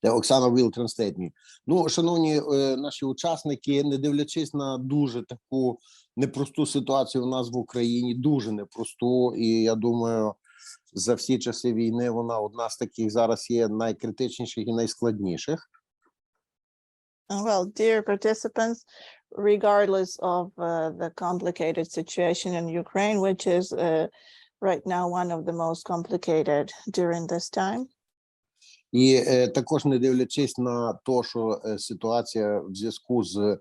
Оксана will translate me. Ну, шановні наші учасники, не дивлячись на дуже таку непросту ситуацію в нас в Україні, дуже непросту, і я думаю, за всі часи війни вона одна з таких зараз є найкритичніших і найскладніших. Well, dear participants, regardless of the complicated situation in Ukraine, which is right now one of the most complicated during this time. І також не дивлячись на те, що ситуація в зв'язку з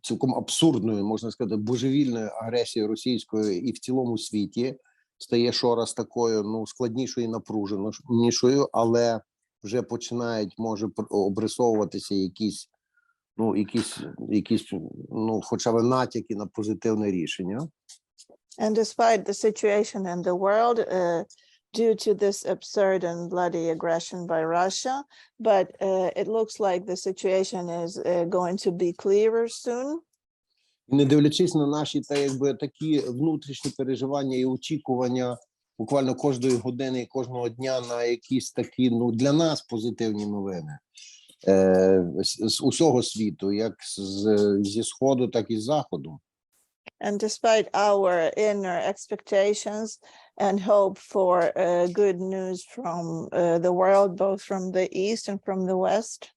цілком абсурдною, можна сказати, божевільною агресією російською і в цілому світі стає щораз такою, ну, складнішою і напруженішою, але вже починають, може, обрисовуватися якісь, хоча б натяки на позитивне рішення. And despite the situation in the world, due to this absurd and bloody aggression by Russia, but it looks like the situation is going to be clearer soon. Не дивлячись на наші такі внутрішні переживання і очікування буквально кожної години і кожного дня на якісь такі, ну, для нас позитивні новини з усього світу, як зі Сходу, так і з Заходу. And despite our inner expectations and hope for good news from the world, both from the East and from the West.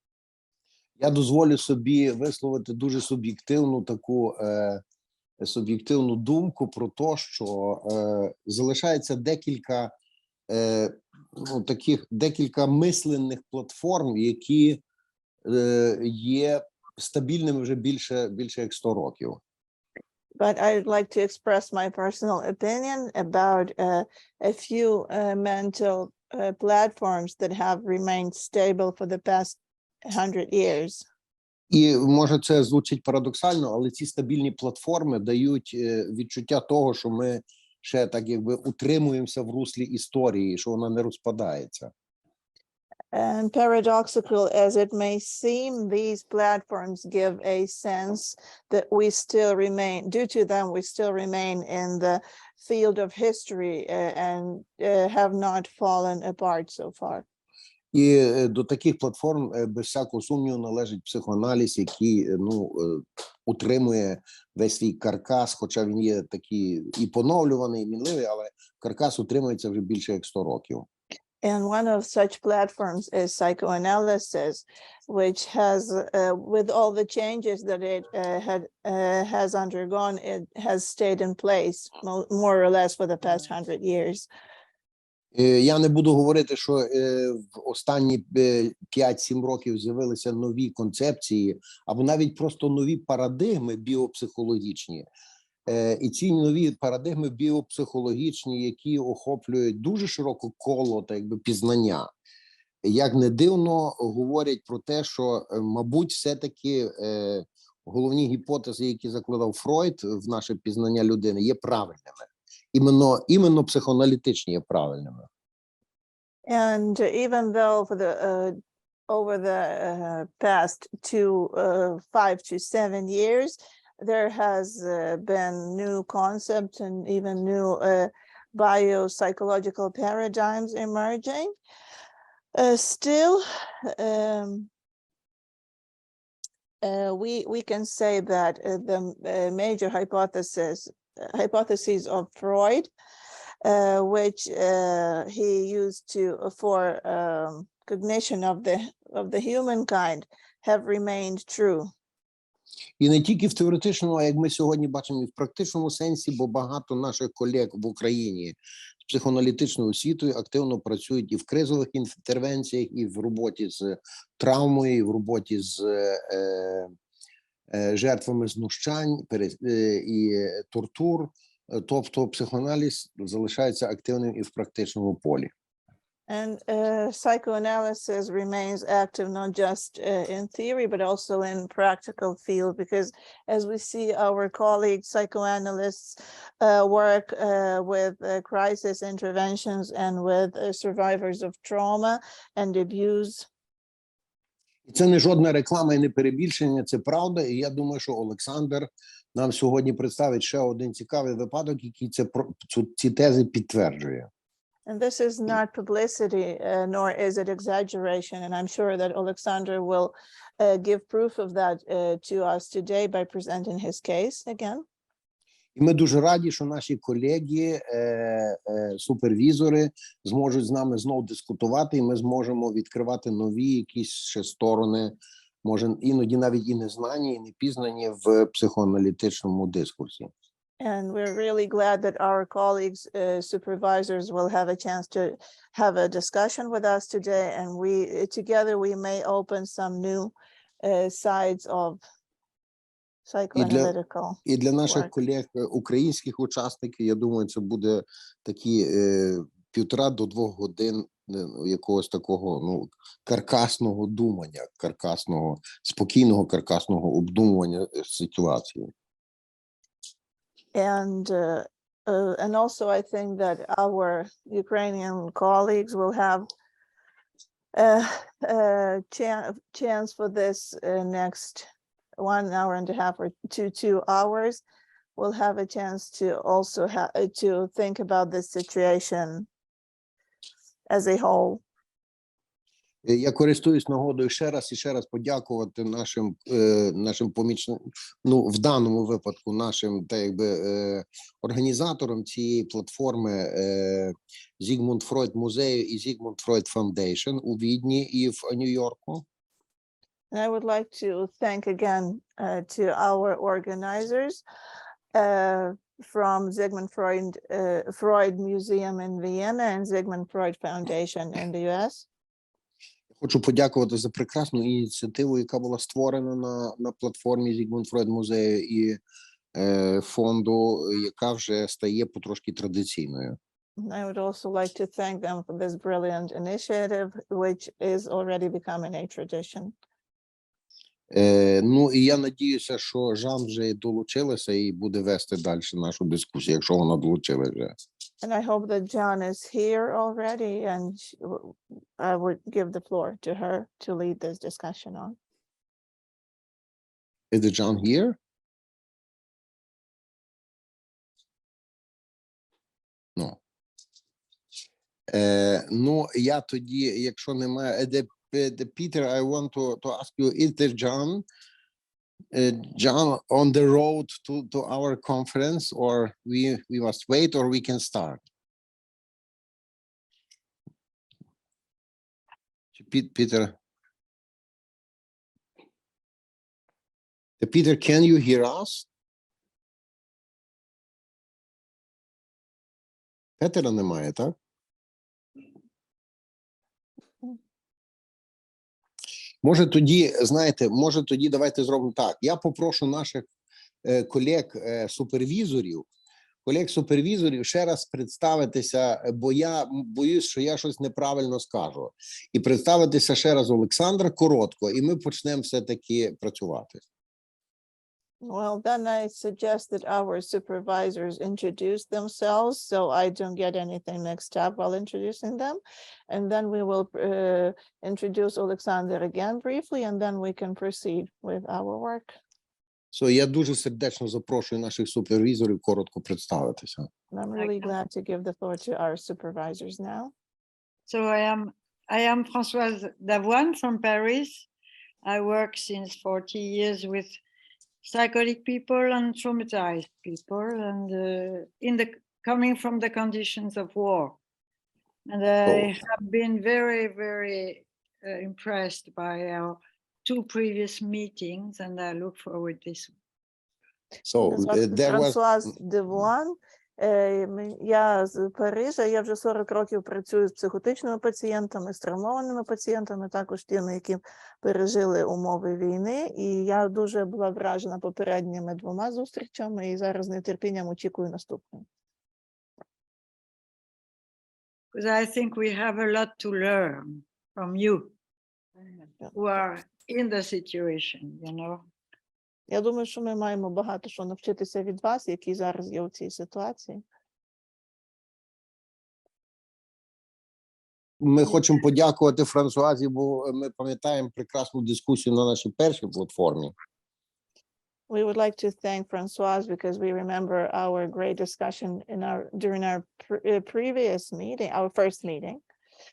Я дозволю собі висловити дуже суб'єктивну думку про те, що залишається декілька мисленних платформ, які є стабільними вже більше як 100 років. But I'd like to express my personal opinion about a few mental platforms that have remained stable for the past 100 years. І, може, це звучить парадоксально, але ці стабільні платформи дають відчуття того, що ми ще так якби утримуємося в руслі історії, що вона не розпадається. And paradoxical as it may seem, these platforms give a sense that we still remain, due to them, we still remain in the field of history and have not fallen apart so far. І до таких платформ, без всякого сумніву, належить психоаналіз, який, утримує весь свій каркас, хоча він є такий і поновлюваний, і мінливий, але каркас утримується вже більше як 100 років. And one of such platforms is psychoanalysis, which has, with all the changes that it has undergone, it has stayed in place more or less for the past 100 years. Я не буду говорити, що в останні 5-7 років з'явилися нові концепції, або навіть просто нові парадигми біопсихологічні. І ці нові парадигми біопсихологічні, які охоплюють дуже широке коло пізнання, як не дивно, говорять про те, що, мабуть, все-таки головні гіпотези, які закладав Фройд в наше пізнання людини, є правильними. Іменно психоаналітичні є правильними. And even though for the over the past 5 to 7 years, there has been new concepts and even new biopsychological paradigms emerging. Still, we can say that the major hypotheses of Freud, which he used for cognition of the humankind, have remained true. І не тільки в теоретичному, а як ми сьогодні бачимо, і в практичному сенсі, бо багато наших колег в Україні з психоаналітичною освітою активно працюють і в кризових інтервенціях, і в роботі з травмою, і в роботі з жертвами знущань і тортур. Тобто психоаналіз залишається активним і в практичному полі. And psychoanalysis remains active not just in theory, but also in practical field, because as we see our colleagues, psychoanalysts work with crisis interventions and with survivors of trauma and abuse. Це не жодна реклама і не перебільшення, це правда. І я думаю, що Олександр нам сьогодні представить ще один цікавий випадок, який ці тези підтверджує. And this is not publicity, nor is it exaggeration. And I'm sure that Oleksandr will give proof of that to us today by presenting his case again. І ми дуже раді, що наші колеги, супервізори зможуть з нами знову дискутувати, і ми зможемо відкривати нові якісь ще сторони, може іноді навіть і незнані, і непізнані в психоаналітичному дискурсі. And we're really glad that our colleagues, supervisors, will have a chance to have a discussion with us today, and together we may open some new sides of psychoanalytical. І для наших work. колег українських учасників, я думаю, це буде такі 1,5 до 2 годин якогось такого каркасного думання, спокійного каркасного обдумування ситуації. And also I think that our Ukrainian colleagues will have a chance for this next 1 hour and a half or 2 hours. We'll have a chance to also to think about this situation as a whole. Я користуюсь нагодою ще раз подякувати нашим помічникам, в даному випадку нашим організаторам цієї платформи Sigmund Freud музею і Sigmund Freud Foundation у Відні і в Нью-Йорку. And I would like to thank again to our organizers from Sigmund Freud Museum in Vienna and Sigmund Freud Foundation in the US. Хочу подякувати за прекрасну ініціативу, яка була створена на платформі Sigmund Freud музею і фонду, яка вже стає потрошки традиційною. I would also like to thank them for this brilliant initiative, which is already becoming a tradition. І я надіюся, що Жан вже долучилася і буде вести далі нашу дискусію, якщо вона долучилася вже. And I hope that Jeanne is here already, and I would give the floor to her to lead this discussion on. Is Jeanne here? No. Я тоді, якщо немає, Peter, I want to ask you, is there John on the road to our conference, or we must wait, or we can start? Peter, can you hear us? Петера немає, так? Може тоді, знаєте, давайте зробимо так. Я попрошу наших колег-супервізорів ще раз представитися, бо я боюсь, що я щось неправильно скажу. І представитися ще раз Олександра коротко, і ми почнемо все-таки працювати. Well, then I suggest that our supervisors introduce themselves so I don't get anything mixed up while introducing them. And then we will introduce Oleksandr again briefly, and then we can proceed with our work. So, я дуже сердечно запрошую наших супервізорів коротко представитися. I'm really glad to give the floor to our supervisors now. So I am Françoise Davoine from Paris. I work since 40 years with psychotic people and traumatized people, and coming from the conditions of war. And I have been very, very impressed by our 2 previous meetings, and I look forward to this one. So there was Françoise Davoine. Я з Парижа, я вже 40 років працюю з психотичними пацієнтами, з травмованими пацієнтами, також тими, які пережили умови війни. І я дуже була вражена попередніми 2 зустрічами і зараз з нетерпінням очікую наступної. Because I think we have a lot to learn from you who are in the situation, you know. Я думаю, що ми маємо багато що навчитися від вас, які зараз є у цій ситуації. Ми хочемо подякувати Франсуазі, бо ми пам'ятаємо прекрасну дискусію на нашій першій платформі. We would like to thank Françoise because we remember our great discussion during our previous meeting, our first meeting.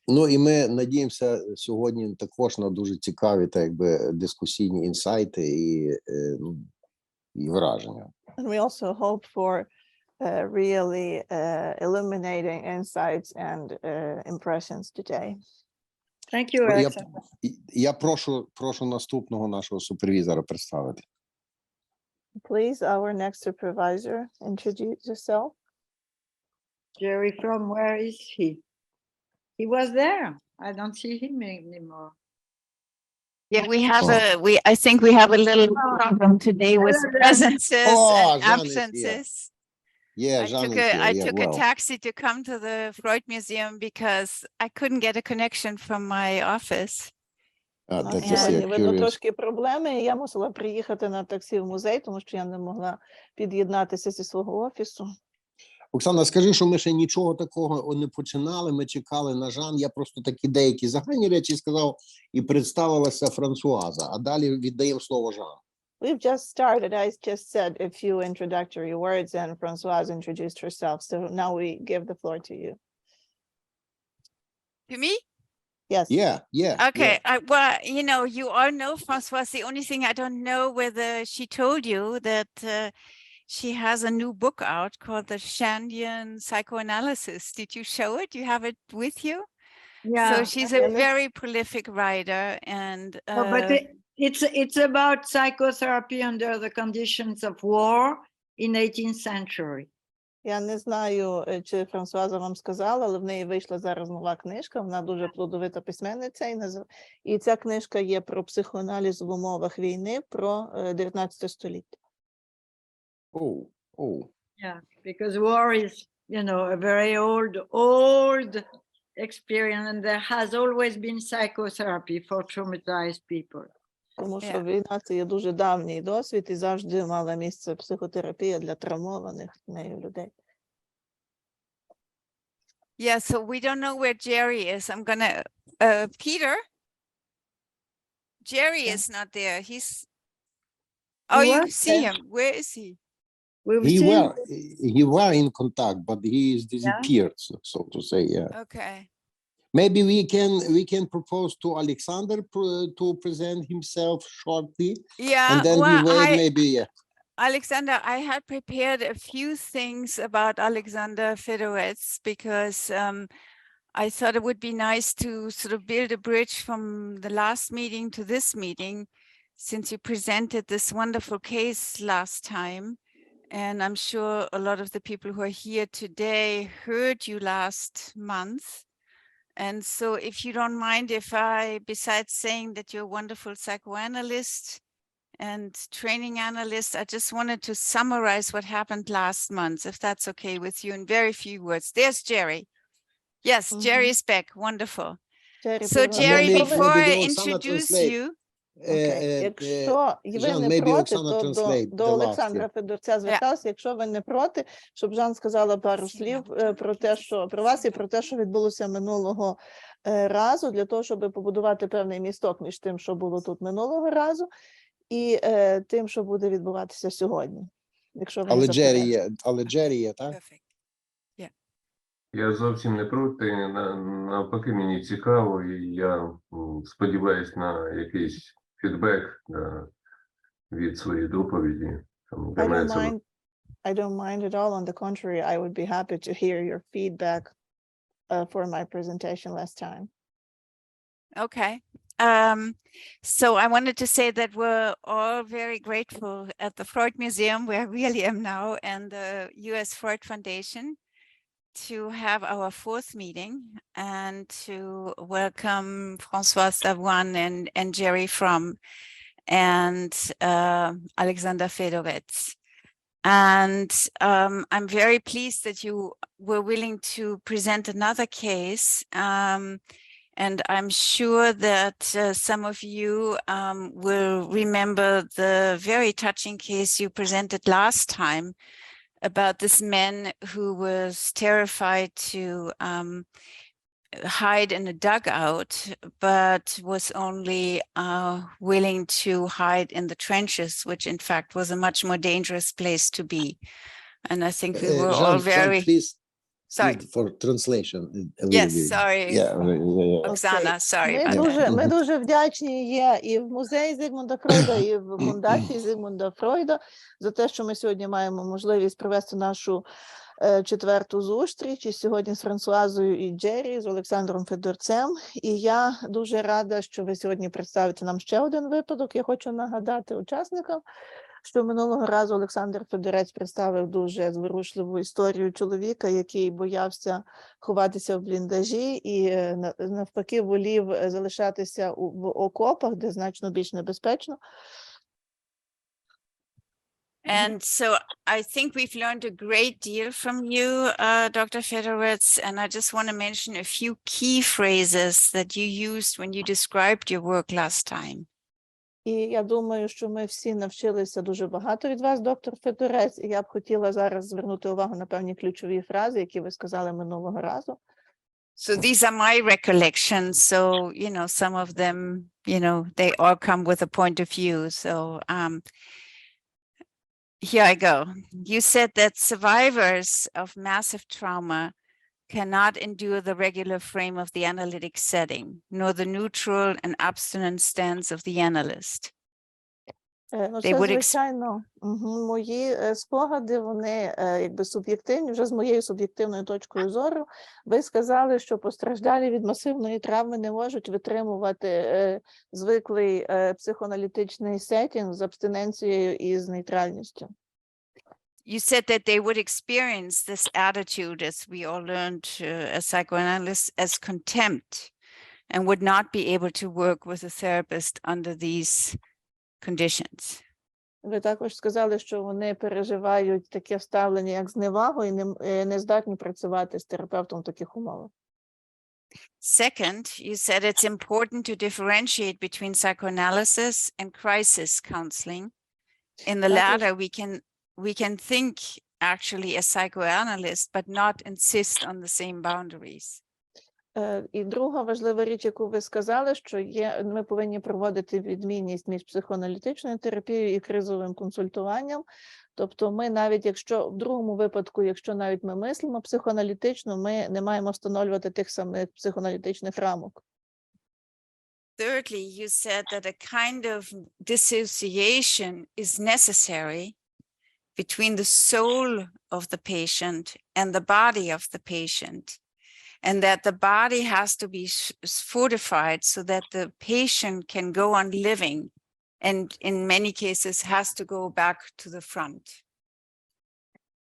Ну і ми надіємося сьогодні також на дуже цікаві, так якби, дискусійні інсайти і враження. And we also hope for really illuminating insights and impressions today. Thank you, Erikson. Я прошу наступного нашого супервізора представити. Please, our next supervisor, introduce yourself. Jerry Fromm, where is he? He was there. I don't see him anymore. Yeah, I think we have a little problem today with presences and Jeanne is here. absences. Yeah, Jeanne is here. I took a taxi to come to the Freud Museum because I couldn't get a connection from my office. That's Сьогодні, видно, curious. трошки проблеми. Я мусила приїхати на таксі в музей, тому що я не могла під'єднатися зі свого офісу. Оксана, скажи, що ми ще нічого такого не починали, ми чекали на Жан, я просто такі деякі загальні речі сказав і представилася Франсуаза, а далі віддаємо слово Жан. We've just started. I just said a few introductory words and Françoise introduced herself. So now we give the floor to you. To me? Yes. Yeah. Okay. Well, you know, you all know Françoise. The only thing I don't know whether she told you that she has a new book out called The Shandian Psychoanalysis. Did you show it? You have it with you? Yeah. So she's a very prolific writer and But it's about psychotherapy under the conditions of war in 18th century. Я не знаю, чи Франсуаза вам сказала, але в неї вийшла зараз нова книжка, вона дуже плодовита письменниця, і ця книжка є про психоаналіз в умовах війни, про 19 століття. Oh. Yeah, because war is, you know, a very old experience, and there has always been psychotherapy for traumatized people. Тому що війна – це є дуже давній досвід, і завжди мала місце психотерапія для травмованих нею людей. yeah, so we don't know where Jerry is. I'm gonna Peter. Jerry is not there. He's you see him. Where is he? He were in contact, but he is disappeared, so to say. Yeah. Okay. Maybe we can propose to Oleksandr to present himself shortly. Yeah. And then we wait maybe. Alexander, I had prepared a few things about Oleksandr Fedorets because I thought it would be nice to sort of build a bridge from the last meeting to this meeting, since you presented this wonderful case last time. And I'm sure a lot of the people who are here today heard you last month. And so if you don't mind, if I, besides saying that you're a wonderful psychoanalyst and training analyst, I just wanted to summarize what happened last month, if that's okay with you in very few words. There's Jerry. Yes, Jerry is back. Wonderful. So Jerry, before I introduce you, якщо ви не проти, то до Олександра Федорця звертався, якщо ви не проти, щоб Жан сказала пару слів про те, що про вас і про те, що відбулося минулого разу, для того, щоб побудувати певний місток між тим, що було тут минулого разу, і тим, що буде відбуватися сьогодні. Якщо ви Але Джері є, так? Я зовсім не проти, навпаки, мені цікаво, і я сподіваюся на якийсь фідбек від своєї доповіді. I don't mind at all. On the contrary, I would be happy to hear your feedback for my presentation last time. Okay. So I wanted to say that we're all very grateful at the Freud Museum, where I really am now, and the US Freud Foundation, to have our fourth meeting and to welcome Françoise Davoine and Jerry Fromm and Oleksandr Fedorets. And I'm very pleased that you were willing to present another case. And I'm sure that some of you will remember the very touching case you presented last time about this man who was terrified to hide in a dugout, but was only willing to hide in the trenches, which in fact was a much more dangerous place to be. And I think we were all Jeanne, very please, sorry. for translation. a little Yes, bit. sorry. Yeah. Оксана, sorry Ми about дуже, that. ми дуже вдячні є і в музеї Зигмунда Фройда, і в фундації Зигмунда Фройда за те, що ми сьогодні маємо можливість провести нашу четверту зустріч. І сьогодні з Франсуазою і Джері, з Олександром Федорцем. І я дуже рада, що ви сьогодні представите нам ще один випадок. Я хочу нагадати учасникам, що минулого разу Олександр Федорець представив дуже зворушливу історію чоловіка, який боявся ховатися в бліндажі і навпаки волів залишатися в окопах, де значно більш небезпечно. And so I think we've learned a great deal from you, Dr. Fedorets, and I just want to mention a few key phrases that you used when you described your work last time. І я думаю, що ми всі навчилися дуже багато від вас, доктор Федорець, і я б хотіла зараз звернути увагу на певні ключові фрази, які ви сказали минулого разу. So these are my recollections. So, some of them, they all come with a point of view. So here I go. You said that survivors of massive trauma cannot endure the regular frame of the analytic setting, nor the neutral and abstinent stance of the analyst. Ну, це, звичайно, мої спогади, вони якби суб'єктивні, вже з моєю суб'єктивною точкою зору. Ви сказали, що постраждалі від масивної травми не можуть витримувати звиклий психоаналітичний сеттінг з абстиненцією і з нейтральністю. You said that they would experience this attitude, as we all learned as psychoanalysts, as contempt, and would not be able to work with a therapist under these conditions. Ви також сказали, що вони переживають таке ставлення, як зневагу, і не здатні працювати з терапевтом в таких умовах. Second, you said it's important to differentiate between psychoanalysis and crisis counseling. In the latter, we can think actually as psychoanalysts, but not insist on the same boundaries. І друга важлива річ, яку ви сказали, що ми повинні проводити відмінність між психоаналітичною терапією і кризовим консультуванням. Тобто ми навіть, якщо в другому випадку, якщо навіть ми мислимо психоаналітично, ми не маємо встановлювати тих самих психоаналітичних рамок. Thirdly, you said that a kind of dissociation is necessary between the soul of the patient and the body of the patient, and that the body has to be fortified so that the patient can go on living, and in many cases has to go back to the front.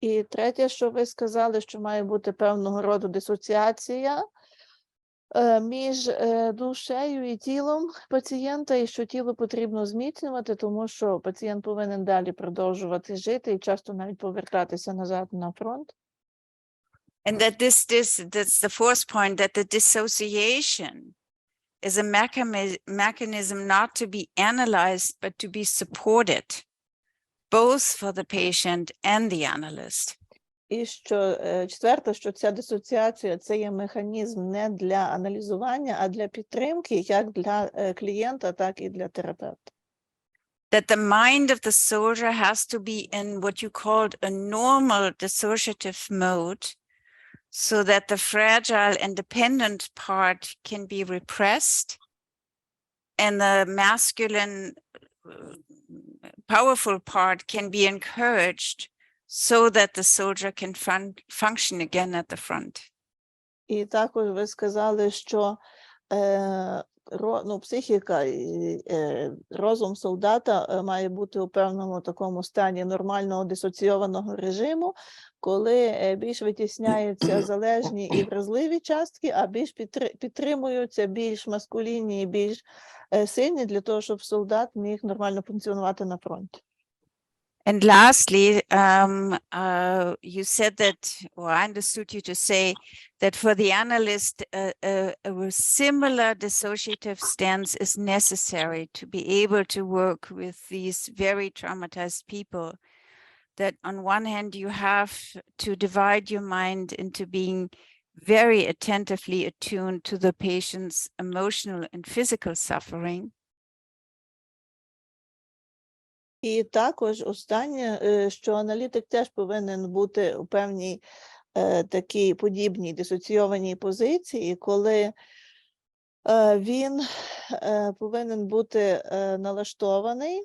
І третє, що ви сказали, що має бути певного роду дисоціація між душею і тілом пацієнта, і що тіло потрібно зміцнювати, тому що пацієнт повинен далі продовжувати жити і часто навіть повертатися назад на фронт. And that that's the fourth point, that the dissociation is a mechanism not to be analyzed, but to be supported, both for the patient and the analyst. І що четверте, що ця дисоціація – це є механізм не для аналізування, а для підтримки, як для клієнта, так і для терапевта. That the mind of the soldier has to be in what you called a normal dissociative mode, so that the fragile and dependent part can be repressed and the masculine powerful part can be encouraged so that the soldier can function again at the front. І також ви сказали, що психіка і розум солдата має бути у певному такому стані нормального дисоційованого режиму, коли більш витісняються залежні і вразливі частки, а більш підтримуються більш маскулінні і більш сильні для того, щоб солдат міг нормально функціонувати на фронті. And lastly, you said that, or I understood you to say that for the analyst, a similar dissociative stance is necessary to be able to work with these very traumatized people. That on one hand, you have to divide your mind into being very attentively attuned to the patient's emotional and physical suffering. І також останнє, що аналітик теж повинен бути у певній такій подібній дисоційованій позиції, коли він повинен бути налаштований,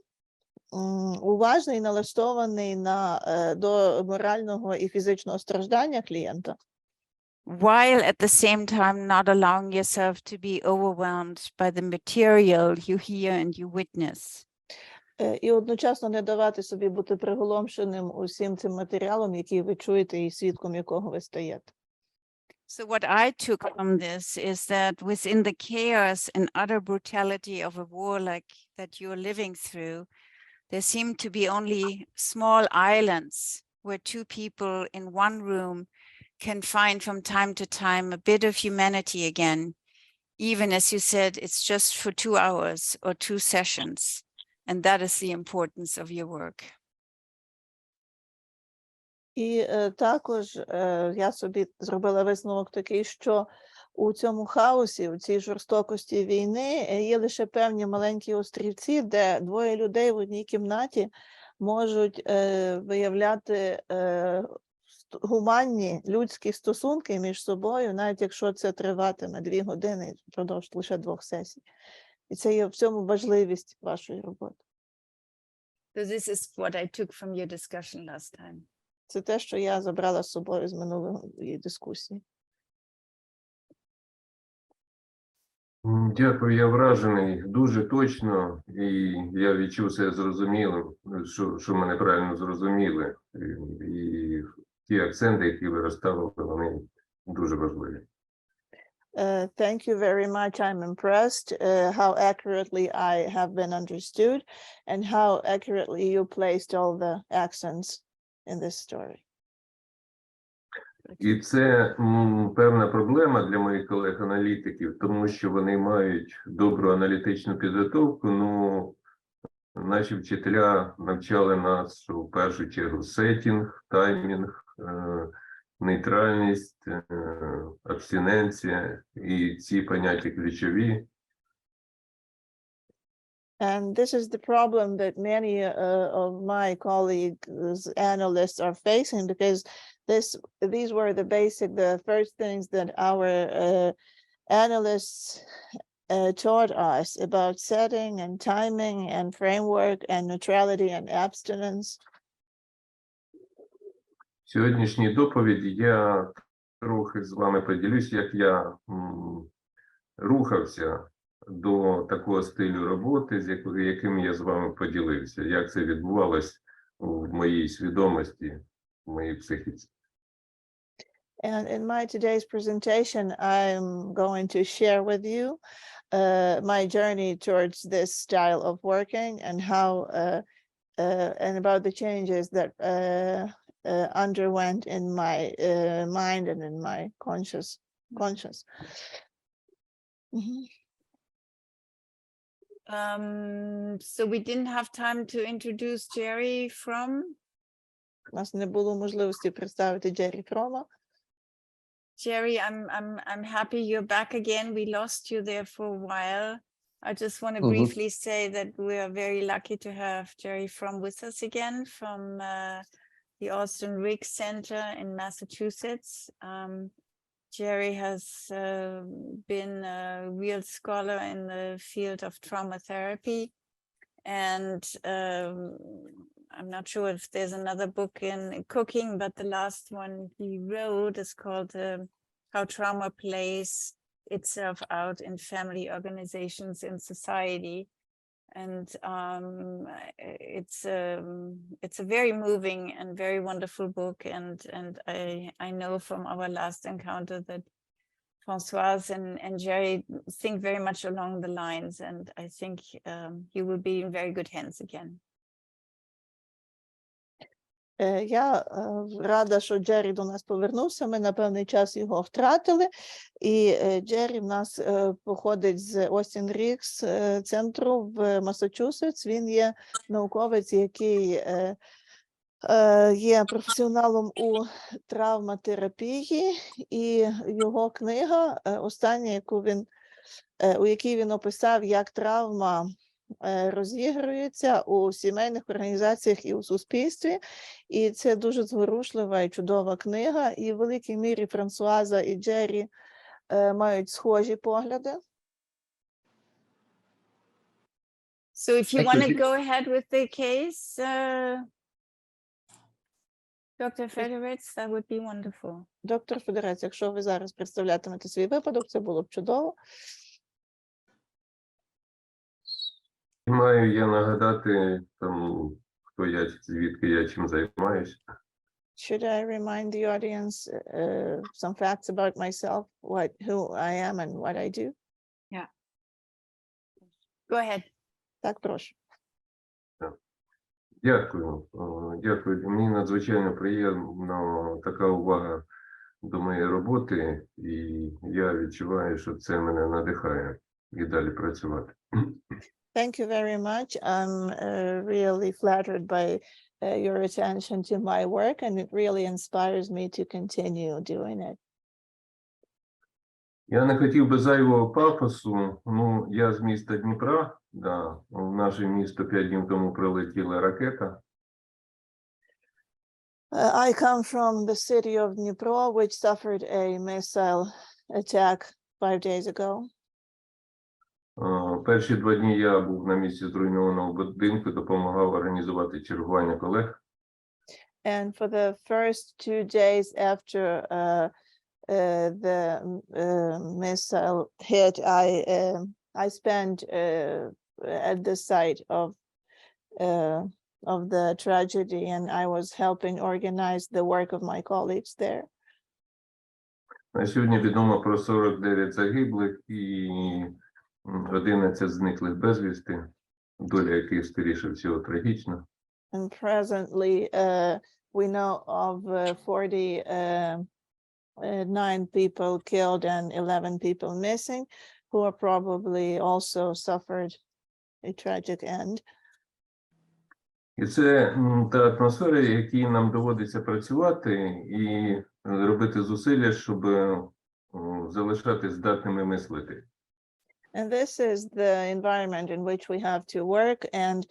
уважний, налаштований до морального і фізичного страждання клієнта. While at the same time not allowing yourself to be overwhelmed by the material you hear and you witness. І одночасно не давати собі бути приголомшеним усім цим матеріалом, який ви чуєте і свідком якого ви стаєте. So what I took from this is that within the chaos and utter brutality of a war like that you're living through, there seem to be only small islands where two people in one room can find from time to time a bit of humanity again, even as you said, it's just for 2 hours or 2 sessions. And that is the importance of your work. І також я собі зробила висновок такий, що у цьому хаосі, у цій жорстокості війни є лише певні маленькі острівці, де двоє людей в одній кімнаті можуть виявляти гуманні людські стосунки між собою, навіть якщо це триватиме 2 години впродовж лише 2 сесій. І це є в цьому важливість вашої роботи. So this is what I took from your discussion last time. Це те, що я забрала з собою з минулої дискусії. Дякую, я вражений дуже точно, і я відчув себе зрозумілим, що мене правильно зрозуміли. І ті акценти, які ви розставили, вони дуже важливі. Thank you very much. I'm impressed how accurately I have been understood and how accurately you placed all the accents in this story. І це певна проблема для моїх колег-аналітиків, тому що вони мають добру аналітичну підготовку, ну, наші вчителя навчали нас, що в першу чергу сеттінг, таймінг, нейтральність, абстиненція, і ці поняття ключові. And this is the problem that many of my colleagues, analysts, are facing, because these were the first things that our analysts taught us about setting and timing and framework and neutrality and abstinence. В сьогоднішній доповіді я трохи з вами поділюсь, як я рухався до такого стилю роботи, з яким я з вами поділився, як це відбувалось в моїй свідомості, в моїй психіці. And in my today's presentation, I'm going to share with you my journey towards this style of working and how and about the changes that underwent in my mind and in my conscious. Mm-hmm. So we didn't have time to introduce Jerry Fromm. У нас не було можливості представити Джері Фрома. Jerry, I'm happy you're back again. We lost you there for a while. I just want to briefly say that we are very lucky to have Jerry Fromm with us again from the Austen Riggs Center in Massachusetts. Jerry has been a real scholar in the field of trauma therapy, and I'm not sure if there's another book in cooking, but the last one he wrote is called How Trauma Plays Itself Out in Family Organizations in Society. And it's a very moving and very wonderful book. And I know from our last encounter that Françoise and Jerry think very much along the lines. And I think you will be in very good hands again. Я рада, що Джері до нас повернувся. Ми на певний час його втратили. І Джері в нас походить з Austen Riggs центру в Массачусетс. Він є науковець, який є професіоналом у травматерапії, і його книга, остання, у якій він описав, як травма розігрується у сімейних організаціях і у суспільстві. І це дуже зворушлива і чудова книга. І в великій мірі Франсуаза і Джері мають схожі погляди. So if you Thank want you. to go ahead with the case, Dr. Fedorets, that would be wonderful. Доктор Федорець, якщо ви зараз представлятимете свій випадок, це було б чудово. Маю я нагадати, там, хто я, звідки я, чим займаюся. Should I remind the audience some facts about myself, who I am and what I do? Go ahead. Так, прошу. Дякую. Дякую. Мені надзвичайно приємно така увага до моєї роботи, і я відчуваю, що це мене надихає і далі працювати. Thank you very much. I'm really flattered by your attention to my work, and it really inspires me to continue doing it. Я не хотів би зайвого пафосу. Ну, я з міста Дніпра, да, в наше місто 5 днів тому прилетіла ракета. I come from the city of Dnipro, which suffered a missile attack 5 days ago. Перші 2 дні я був на місці зруйнованого будинку, допомагав організувати чергування колег. And for the first 2 days after the missile hit, I spent at the site of the tragedy, and I was helping organize the work of my colleagues there. На сьогодні відомо про 49 загиблих і 11 зниклих безвісти, доля яких, скоріше всього, трагічна. And presently, we know of 49 people killed and 11 people missing, who are probably also suffered a tragic end. І це та атмосфера, в якій нам доводиться працювати і робити зусилля, щоб залишатись здатними мислити. And this is the environment in which we have to work and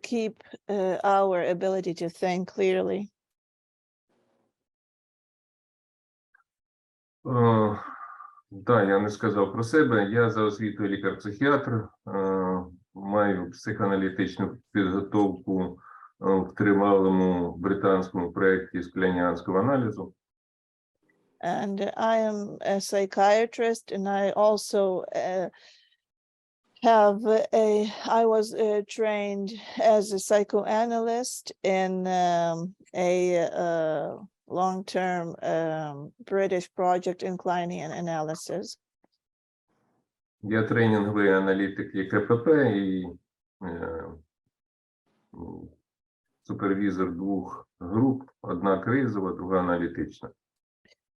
keep our ability to think clearly. Так, я не сказав про себе. Я за освітою лікар-психіатр, маю психоаналітичну підготовку в тривалому британському проєкті склянянського аналізу. And I am a psychiatrist, and I also I was trained as a psychoanalyst in a long-term British project in Kleinian analysis. Я тренінговий аналітик ЄКПП і супервізор 2 груп, одна кризова, друга аналітична.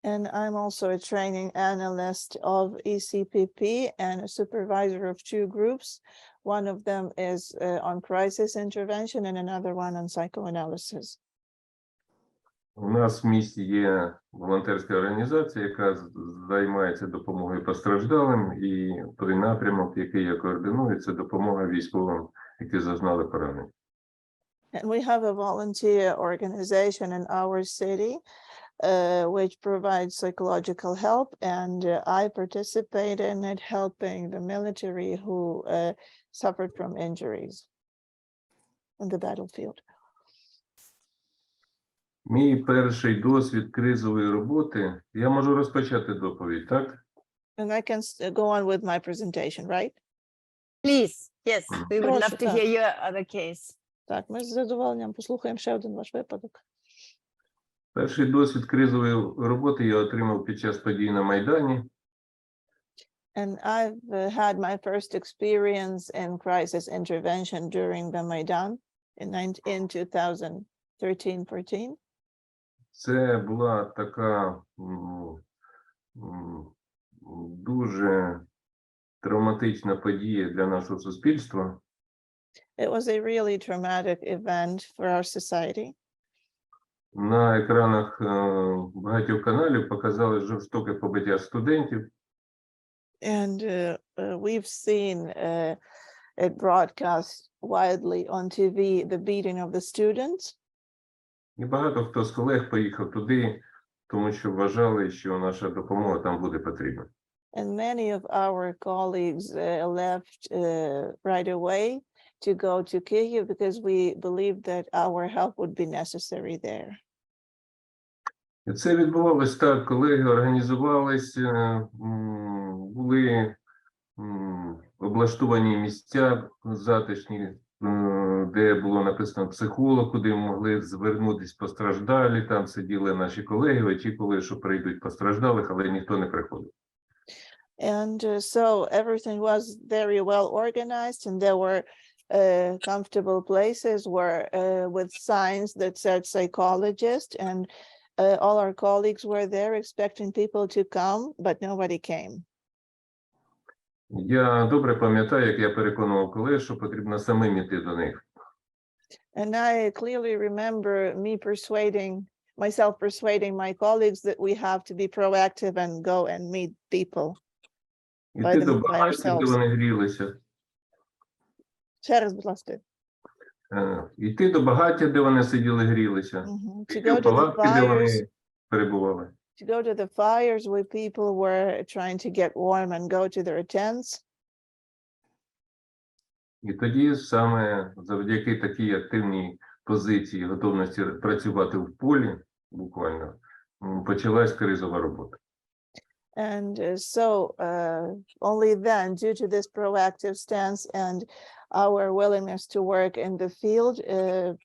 And I'm also a training analyst of ECPP and a supervisor of 2 groups. One of them is on crisis intervention and another one on psychoanalysis. У нас в місті є волонтерська організація, яка займається допомогою постраждалим, і той напрямок, який я координую, це допомога військовим, які зазнали поранень. And we have a volunteer organization in our city which provides psychological help, and I participate in it, helping the military who suffered from injuries on the battlefield. Мій перший досвід кризової роботи, я можу розпочати доповідь, так? And I can go on with my presentation, right? Please, yes, we would love to Прошу, hear your other case. Так, ми з задоволенням послухаємо ще один ваш випадок. Перший досвід кризової роботи я отримав під час подій на Майдані. And I've had my first experience in crisis intervention during the Maidan in 2013-14. Це була така дуже травматична подія для нашого суспільства. It was a really traumatic event for our society. На екранах багатьох каналів показали жорстоке побиття студентів. And we've seen it broadcast widely on TV, the beating of the students. І багато хто з колег поїхав туди, тому що вважали, що наша допомога там буде потрібна. And many of our colleagues left right away to go to Kyiv because we believed that our help would be necessary there. І це відбувалось так, колеги організувались, були облаштовані місця затишні, де було написано психолог, куди могли звернутися постраждалі, там сиділи наші колеги, очікували, що прийдуть постраждалих, але ніхто не приходив. And so everything was very well organized, and there were comfortable places where with signs that said psychologist, and all our colleagues were there expecting people to come, but nobody came. Я добре пам'ятаю, як я переконував колег, що потрібно самим іти до них. And I clearly remember myself persuading my colleagues that we have to be proactive and go and meet people. Іти до багаття, де вони грілися. Ще раз, будь ласка. Іти до багаття, де вони сиділи, грілися. To Іти go в to the палатки, де fires, вони перебували. to go to the fires where people were trying to get warm and go to their tents. І тоді саме завдяки такій активній позиції, готовності працювати в полі, буквально, почалась кризова робота. And so only then, due to this proactive stance and our willingness to work in the field,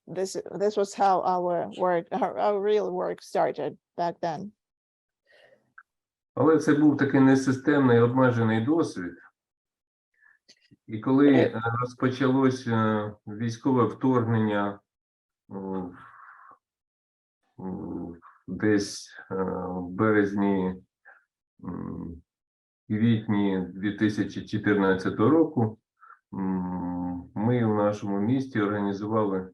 this was how our real work started back then. Але це був такий несистемний, обмежений досвід. І коли розпочалось військове вторгнення десь в березні, квітні 2014 року, ми в нашому місті організували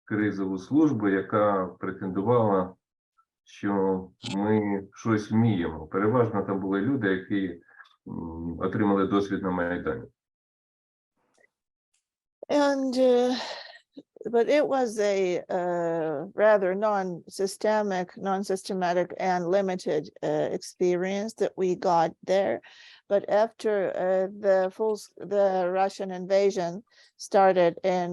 кризову службу, яка претендувала, що ми щось вміємо. Переважно там були люди, які отримали досвід на Майдані. And but it was a rather non-systematic and limited experience that we got there. But after the Russian invasion started in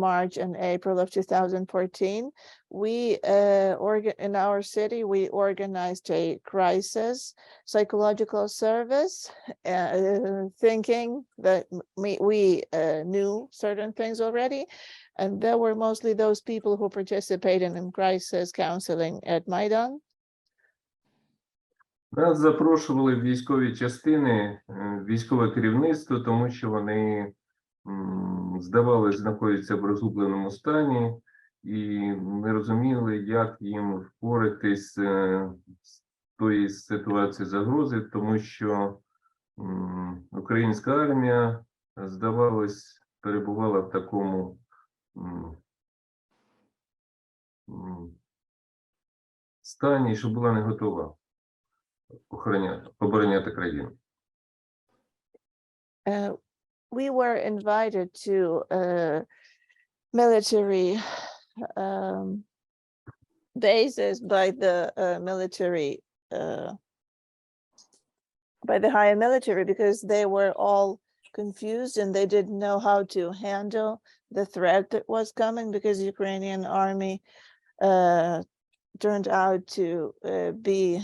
March and April of 2014, we in our city we organized a crisis psychological service, thinking that we knew certain things already. And there were mostly those people who participated in crisis counseling at Maidan. Нас запрошували в військові частини, військове керівництво, тому що вони, здавалось, знаходяться в розгубленому стані і не розуміли, як їм впоратись з тої ситуації загрози, тому що українська армія, здавалось, перебувала в такому стані, що була не готова обороняти країну. We were invited to military bases by the higher military because they were all confused and they didn't know how to handle the threat that was coming, because Ukrainian army turned out to be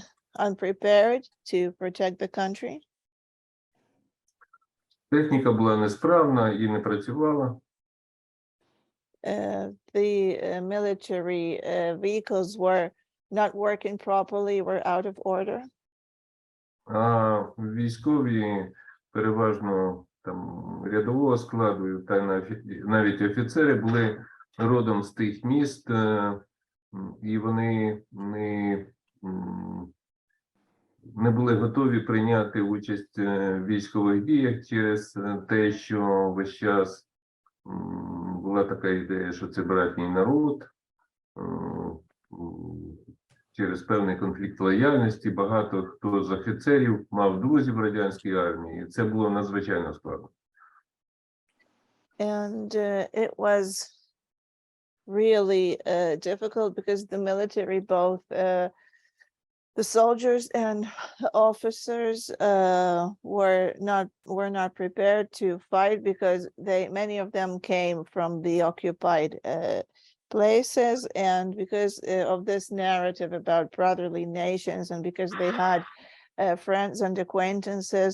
unprepared to protect the country. Техніка була несправна і не працювала. The military vehicles were not working properly, were out of order. А військові, переважно там рядового складу, та навіть офіцери були родом з тих міст, і вони не були готові прийняти участь в військових діях через те, що весь час була така ідея, що це братній народ, через певний конфлікт лояльності. Багато хто з офіцерів мав друзів в радянській армії, і це було надзвичайно складно. And it was really difficult because the military, both the soldiers and officers, were not prepared to fight because many of them came from the occupied places, and because of this narrative about brotherly nations, and because they had friends and acquaintances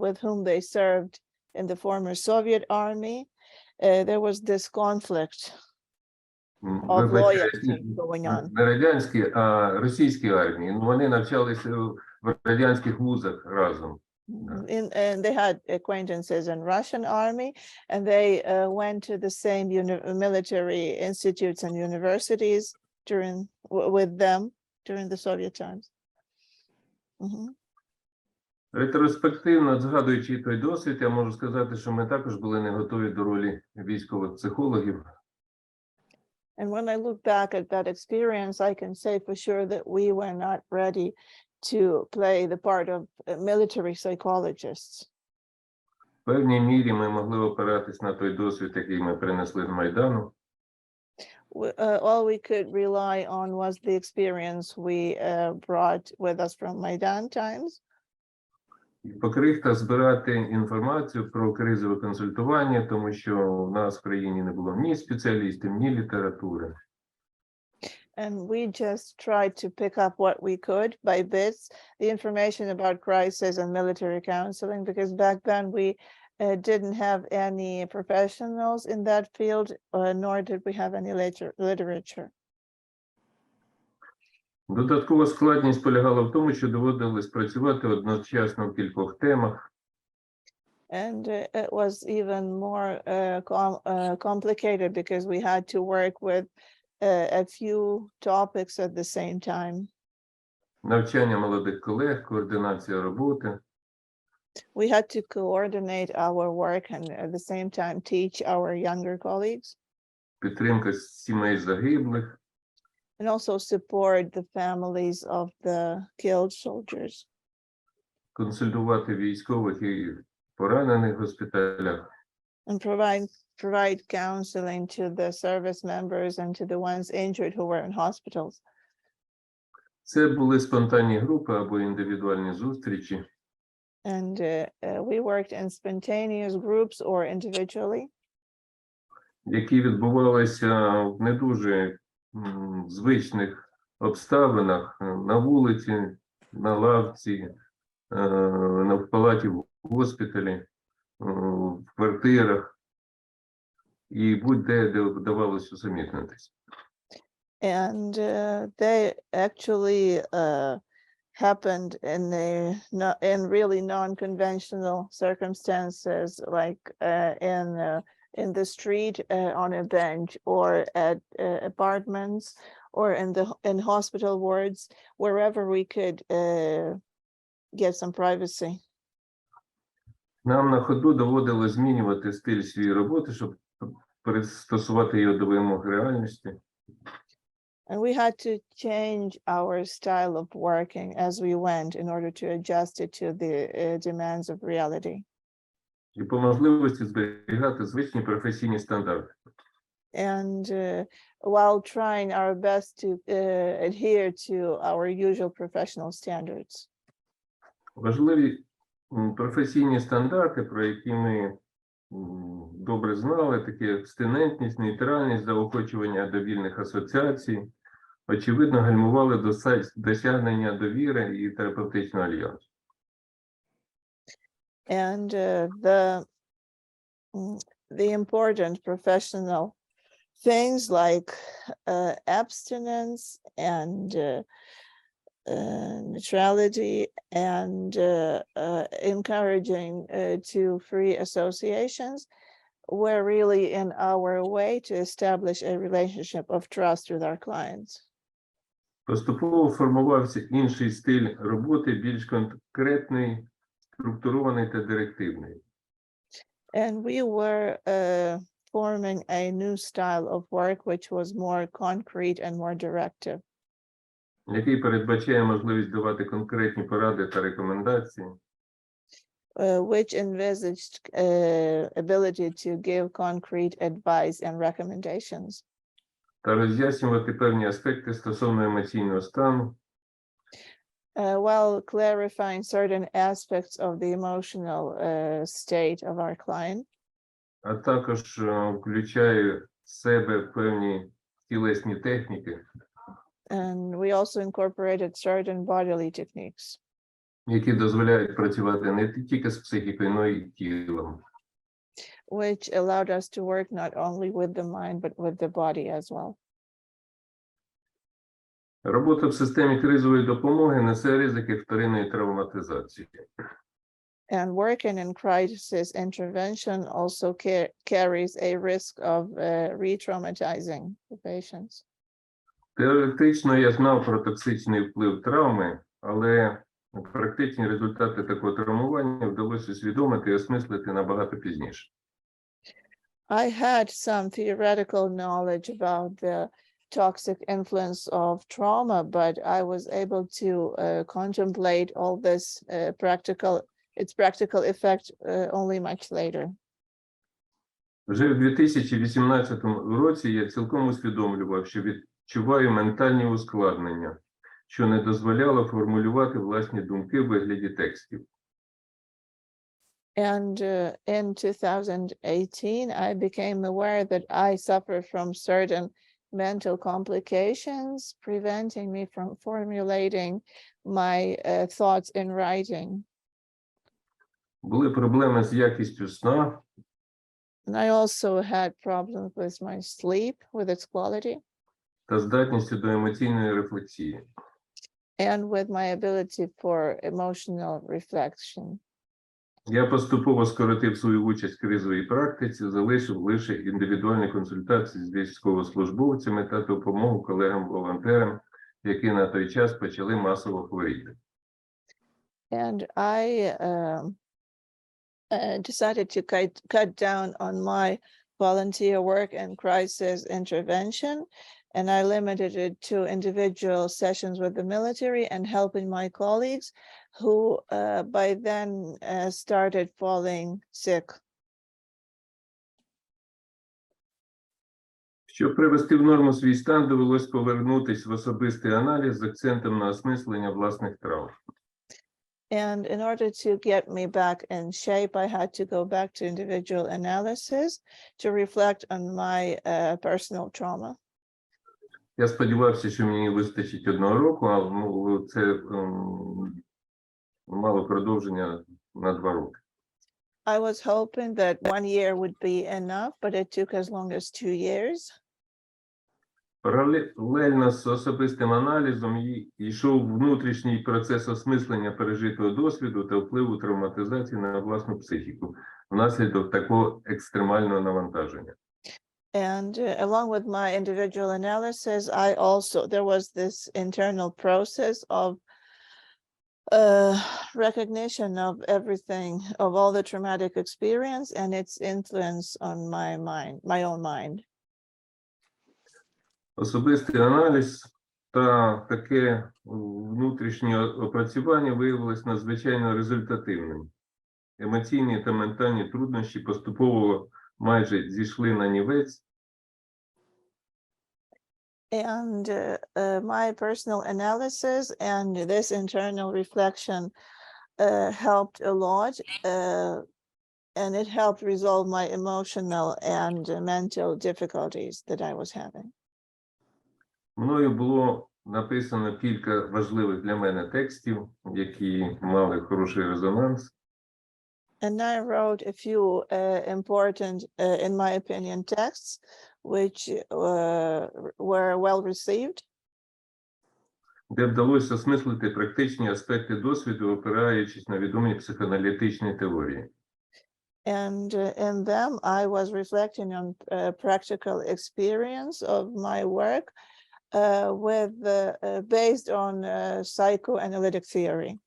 with whom they served in the former Soviet army, there was this conflict of loyalty going on. Не радянські, а російські армії. Вони навчалися в радянських вузах разом. And they had acquaintances in Russian army, and they went to the same military institutes and universities with them during the Soviet times. Ретроспективно, згадуючи той досвід, я можу сказати, що ми також були не готові до ролі військових психологів. And when I look back at that experience, I can say for sure that we were not ready to play the part of military psychologists. В певній мірі ми могли опиратись на той досвід, який ми принесли з Майдану. All we could rely on was the experience we brought with us from Maidan times. І покрихта збирати інформацію про кризове консультування, тому що в нас в країні не було ні спеціалістів, ні літератури. And we just tried to pick up what we could by bits, the information about crisis and military counseling, because back then we didn't have any professionals in that field, nor did we have any literature. Додаткова складність полягала в тому, що доводилось працювати одночасно в кількох темах. And it was even more complicated because we had to work with a few topics at the same time. Навчання молодих колег, координація роботи. We had to coordinate our work and at the same time teach our younger colleagues. Підтримка сімей загиблих. And also support the families of the killed soldiers. Консультувати військових і поранених в госпіталях. And provide counseling to the service members and to the ones injured who were in hospitals. Це були спонтанні групи або індивідуальні зустрічі. And we worked in spontaneous groups or individually. Які відбувалися в не дуже звичних обставинах, на вулиці, на лавці, в палаті в госпіталі, в квартирах і будь-де, де вдавалося усамітнитись. And they actually happened in really non-conventional circumstances, like in the street, on a bench, or at apartments, or in hospital wards, wherever we could get some privacy. Нам на ходу доводилось змінювати стиль своєї роботи, щоб пристосувати його до вимог реальності. And we had to change our style of working as we went in order to adjust it to the demands of reality. І по можливості зберігати звичні професійні стандарти. And while trying our best to adhere to our usual professional standards. Важливі професійні стандарти, про які ми добре знали, такі як абстинентність, нейтральність, заохочування до вільних асоціацій, очевидно, гальмували досягнення довіри і терапевтичного альянсу. And the important professional things like abstinence and neutrality and encouraging to free associations were really in our way to establish a relationship of trust with our clients. Поступово формувався інший стиль роботи, більш конкретний, структурований та директивний. And we were forming a new style of work, which was more concrete and more directive. який передбачає можливість давати конкретні поради та рекомендації, which envisaged ability to give concrete advice and recommendations, та роз'яснювати певні аспекти стосовно емоційного стану, while clarifying certain aspects of the emotional state of our client, а також включає в себе певні тілесні техніки, and we also incorporated certain bodily techniques, які дозволяють працювати не тільки з психікою, але й тілом. which allowed us to work not only with the mind, but with the body as well. Робота в системі кризової допомоги несе ризики вторинної травматизації. And working in crisis intervention also carries a risk of re-traumatizing the patients. Теоретично я знав про токсичний вплив травми, але практичні результати такого травмування вдалося усвідомити і осмислити набагато пізніше. I had some theoretical knowledge about the toxic influence of trauma, but I was able to contemplate all this its practical effect only much later. Вже в 2018 році я цілком усвідомлював, що відчуваю ментальні ускладнення, що не дозволяло формулювати власні думки в вигляді текстів. And in 2018, I became aware that I suffer from certain mental complications, preventing me from formulating my thoughts in writing. Були проблеми з якістю сна, And I also had problems with my sleep, with its quality, та здатністю до емоційної рефлексії. and with my ability for emotional reflection. Я поступово скоротив свою участь в кризовій практиці, залишив лише індивідуальні консультації з військовослужбовцями та допомогу колегам-волонтерам, які на той час почали масово хворіти. And I decided to cut down on my volunteer work and crisis intervention, and I limited it to individual sessions with the military and helping my colleagues who by then started falling sick. Щоб привести в норму свій стан, довелось повернутися в особистий аналіз з акцентом на осмислення власних травм. And in order to get me back in shape, I had to go back to individual analysis to reflect on my personal trauma. Я сподівався, що мені вистачить 1 року, але це мало продовження на 2 роки. I was hoping that 1 year would be enough, but it took as long as 2 years. Паралельно з особистим аналізом йшов внутрішній процес осмислення пережитого досвіду та впливу травматизації на власну психіку внаслідок такого екстремального навантаження. And along with my individual analysis, there was this internal process of recognition of everything, of all the traumatic experience and its influence on my mind, my own mind. Особистий аналіз та таке внутрішнє опрацювання виявилось надзвичайно результативним. Емоційні та ментальні труднощі поступово майже зійшли на нівець. And my personal analysis and this internal reflection helped a lot, and it helped resolve my emotional and mental difficulties that I was having. Мною було написано кілька важливих для мене текстів, які мали хороший резонанс. And I wrote a few important, in my opinion, texts, which were well received. Де вдалося осмислити практичні аспекти досвіду, опираючись на відомі психоаналітичні теорії. And in them, I was reflecting on practical experience of my work based on psychoanalytic theory.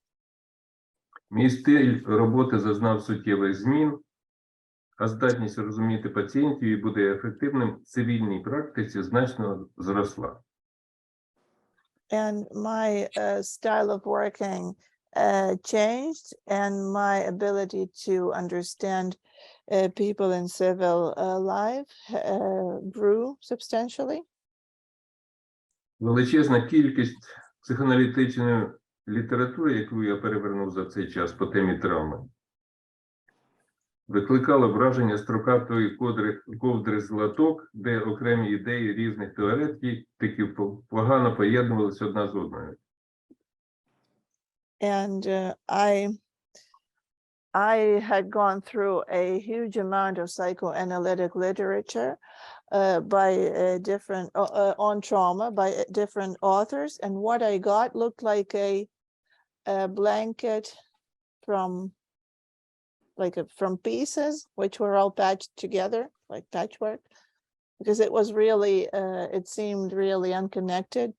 Мій стиль роботи зазнав суттєвих змін, а здатність розуміти пацієнтів і бути ефективним в цивільній практиці значно зросла. And my style of working changed, and my ability to understand people in civil life grew substantially. Величезна кількість психоаналітичної літератури, яку я перевернув за цей час по темі травми, викликала враження строкатої ковдри з латок, де окремі ідеї різних теоретиків погано поєднувалися одна з одною. And I had gone through a huge amount of psychoanalytic literature by different on trauma by different authors, and what I got looked like a blanket from pieces which were all patched together like patchwork, because it was really it seemed really unconnected.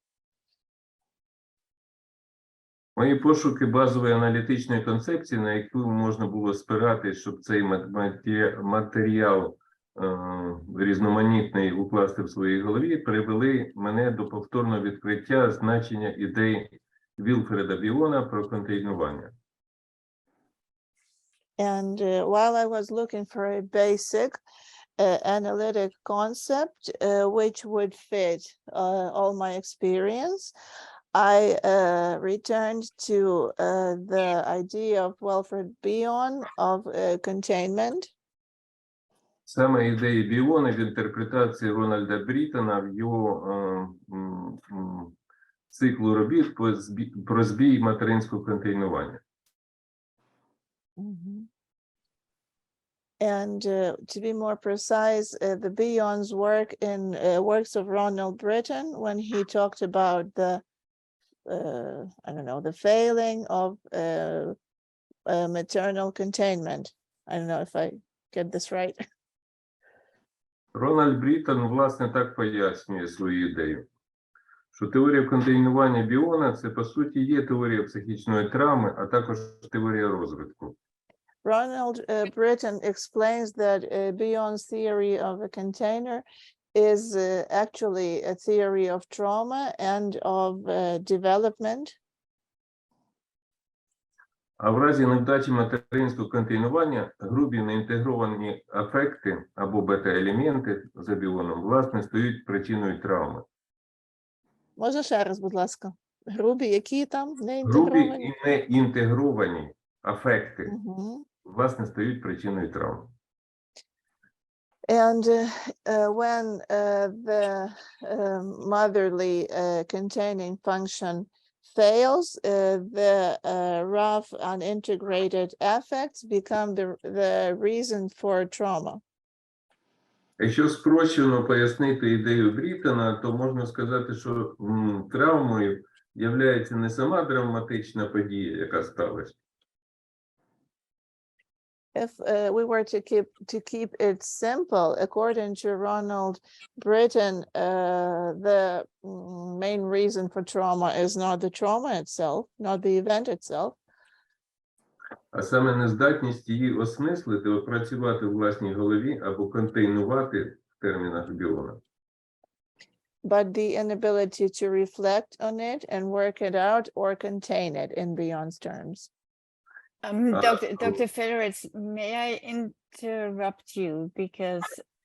Мої пошуки базової аналітичної концепції, на яку можна було спиратись, щоб цей матеріал різноманітний укласти в своїй голові, привели мене до повторного відкриття значення ідей Вілфреда Біона про контейнування. And while I was looking for a basic analytic concept which would fit all my experience, I returned to the idea of Wilfred Bion of containment. Саме ідеї Біона в інтерпретації Рональда Брітона в його циклу робіт про збій материнського контейнування. And to be more precise, the Bion's work in works of Ronald Britton, when he talked about the the failing of maternal containment. I don't know if I get this right. Рональд Брітон, власне, так пояснює свою ідею, що теорія контейнування Біона – це, по суті, є теорія психічної травми, а також теорія розвитку. Ronald Britton explains that Bion's theory of a container is actually a theory of trauma and of development. А в разі невдачі материнського контейнування грубі неінтегровані афекти або бета-елементи за Біоном, власне, стають причиною травми. Можна ще раз, будь ласка? Грубі, які там не Грубі інтегровані? і неінтегровані афекти, власне, стають причиною травми. And when the motherly containing function fails, the rough unintegrated affects become the reason for trauma. Якщо спрощено пояснити ідею Брітона, то можна сказати, що травмою є не сама травматична подія, яка сталася. If we were to keep it simple, according to Ronald Britton, the main reason for trauma is not the trauma itself, not the event itself. А саме нездатність її осмислити, опрацювати в власній голові або контейнувати в термінах Біона. But the inability to reflect on it and work it out or contain it in Bion's terms. Dr. Federitz, may I interrupt you, because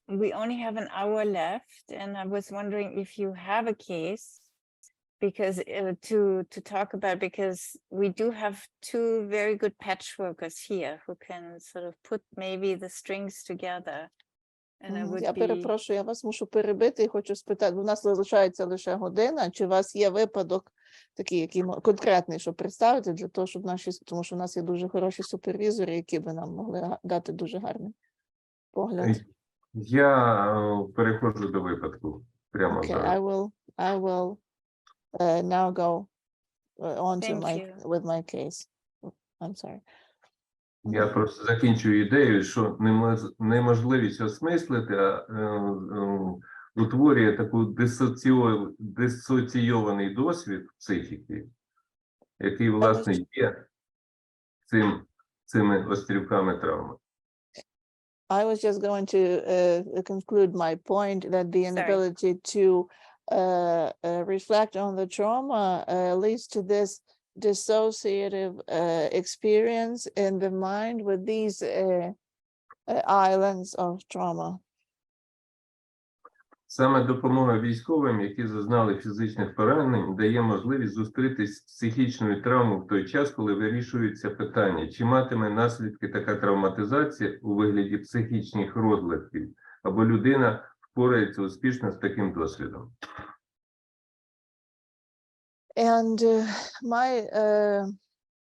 we only have an hour left, and I was wondering if you have a case, because to talk about, because we do have two very good patchworkers here who can sort of put maybe the strings together. And I would Я перепрошую, я вас мушу перебити і хочу спитати, у нас залишається лише година, чи у вас є випадок такий, який конкретний, щоб представити, для того, щоб тому що у нас є дуже хороші супервізори, які би нам могли дати дуже гарний погляд. Я переходжу до випадку прямо зараз. I will now go on to with my case. I'm sorry. Я просто закінчую ідею, що неможливість осмислити утворює таку дисоційований досвід психіки, який, власне, є цими острівками травми. I was just going to conclude my point that the inability to reflect on the trauma leads to this dissociative experience in the mind with these islands of trauma. Саме допомога військовим, які зазнали фізичних поранень, дає можливість зустрітись з психічною травмою в той час, коли вирішується питання, чи матиме наслідки така травматизація у вигляді психічних розладів, або людина впорається успішно з таким досвідом. And my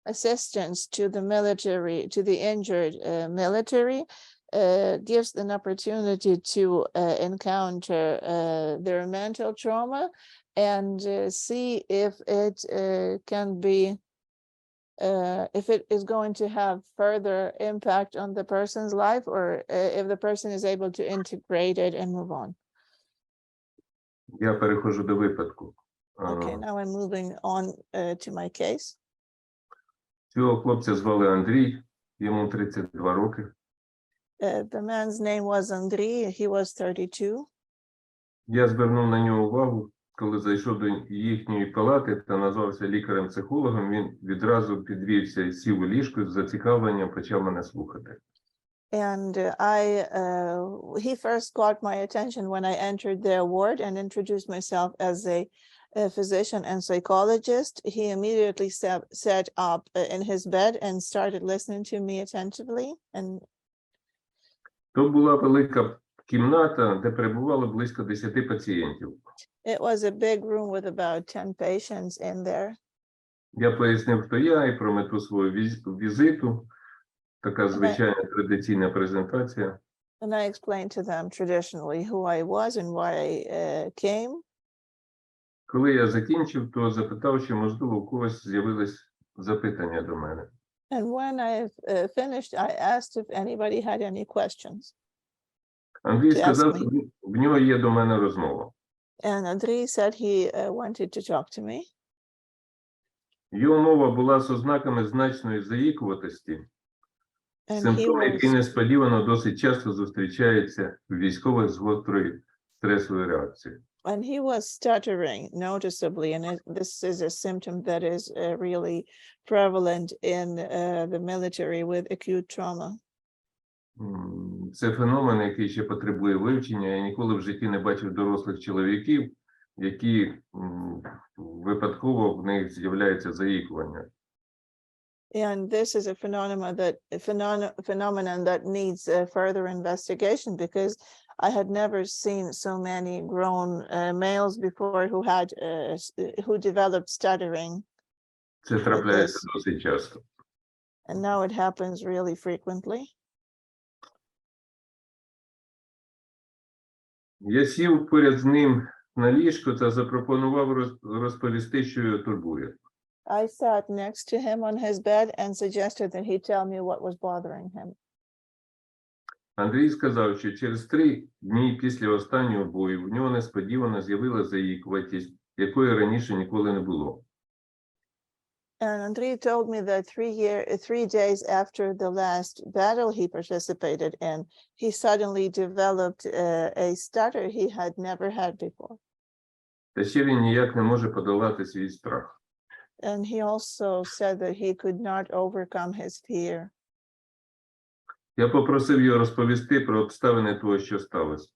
assistance to the military, to the injured military, gives an opportunity to encounter their mental trauma and see if it can be, if it is going to have further impact on the person's life, or if the person is able to integrate it and move on. Я переходжу до випадку. Okay, now I'm moving on to my case. Цього хлопця звали Андрій, йому 32 роки. The man's name was Andriy, he was 32. Я звернув на нього увагу, коли зайшов до їхньої палати та назвався лікарем-психологом, він відразу підвівся і сів у ліжку, з зацікавленням почав мене слухати. And he first caught my attention when I entered their ward and introduced myself as a physician and psychologist. He immediately sat up in his bed and started listening to me attentively. And То була велика кімната, де перебувало близько 10 пацієнтів. it was a big room with about 10 patients in there. Я пояснив, хто я, і про мету свого візиту. Така звичайна традиційна презентація. And I explained to them traditionally who I was and why I came. Коли я закінчив, то запитав, чи, можливо, у когось з'явились запитання до мене. And when I finished, I asked if anybody had any questions. Андрій To ask сказав, me. що в нього є до мене розмова. And Andriy said he wanted to talk to me. Його мова була з ознаками значної заїкуватості, And he симптоми, які was, несподівано досить часто зустрічаються в військових з гострою стресовою реакцією. and he was stuttering noticeably, and this is a symptom that is really prevalent in the military with acute trauma. Це феномен, який ще потребує вивчення. Я ніколи в житті не бачив дорослих чоловіків, які випадково в них з'являється заїкування. And this is a phenomenon that needs further investigation, because I had never seen so many grown males before who developed stuttering, Це трапляється досить часто. and now it happens really frequently. Я сів поряд з ним на ліжко та запропонував розповісти, що його турбує. I sat next to him on his bed and suggested that he tell me what was bothering him. Андрій сказав, що через 3 дні після останнього бою в нього несподівано з'явилася заїкуватість, якої раніше ніколи не було. And Andriy told me that 3 days after the last battle he participated in, he suddenly developed a stutter he had never had before. Та ще він ніяк не може подолати свій страх. And he also said that he could not overcome his fear. Я попросив його розповісти про обставини того, що сталося.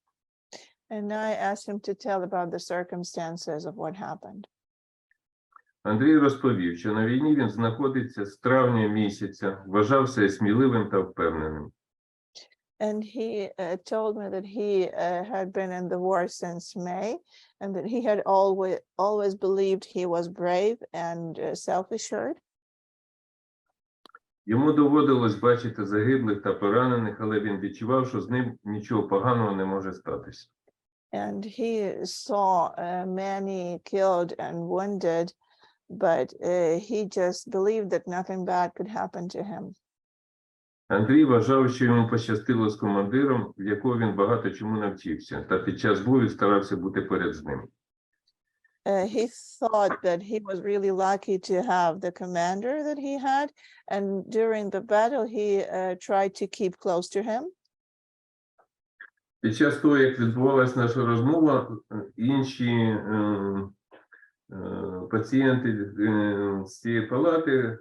And I asked him to tell about the circumstances of what happened. Андрій розповів, що на війні він знаходиться з травня місяця, вважався сміливим та впевненим. And he told me that he had been in the war since May, and that he had always believed he was brave and self-assured. Йому доводилось бачити загиблих та поранених, але він відчував, що з ним нічого поганого не може статися. And he saw many killed and wounded, but he just believed that nothing bad could happen to him. Андрій вважав, що йому пощастило з командиром, в якого він багато чому навчився, та під час бою старався бути поряд з ним. He thought that he was really lucky to have the commander that he had, and during the battle he tried to keep close to him. Під час того, як відбувалася наша розмова, інші пацієнти з цієї палати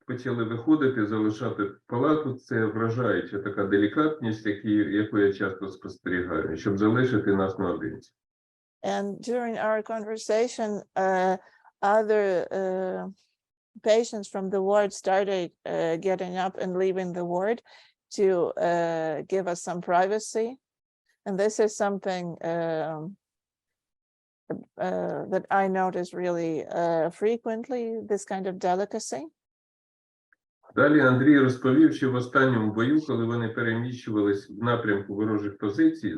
почали виходити, залишати палату. Це вражаюча така делікатність, яку я часто спостерігаю, щоб залишити нас наодинці. And during our conversation, other patients from the ward started getting up and leaving the ward to give us some privacy. And this is something that I notice really frequently, this kind of delicacy. Далі Андрій розповів, що в останньому бою, коли вони переміщувались в напрямку ворожих позицій,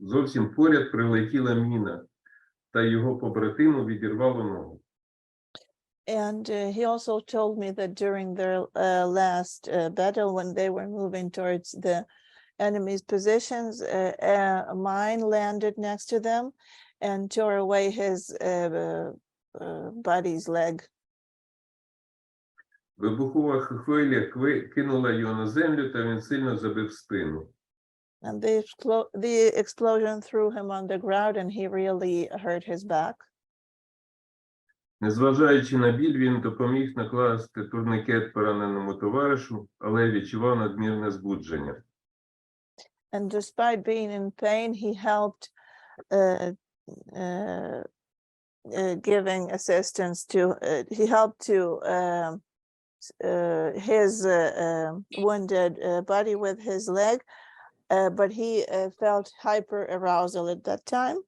зовсім поряд прилетіла міна, та його побратиму відірвало ногу. And he also told me that during their last battle, when they were moving towards the enemy's positions, a mine landed next to them and tore away his buddy's leg. Вибухова хвиля кинула його на землю, та він сильно забив спину. And the explosion threw him on the ground and he really hurt his back. Незважаючи на біль, він допоміг накласти турнікет пораненому товаришу, але відчував надмірне збудження. And despite being in pain, he helped giving assistance to, he helped to his wounded buddy with his leg, but he felt hyperarousal at that time.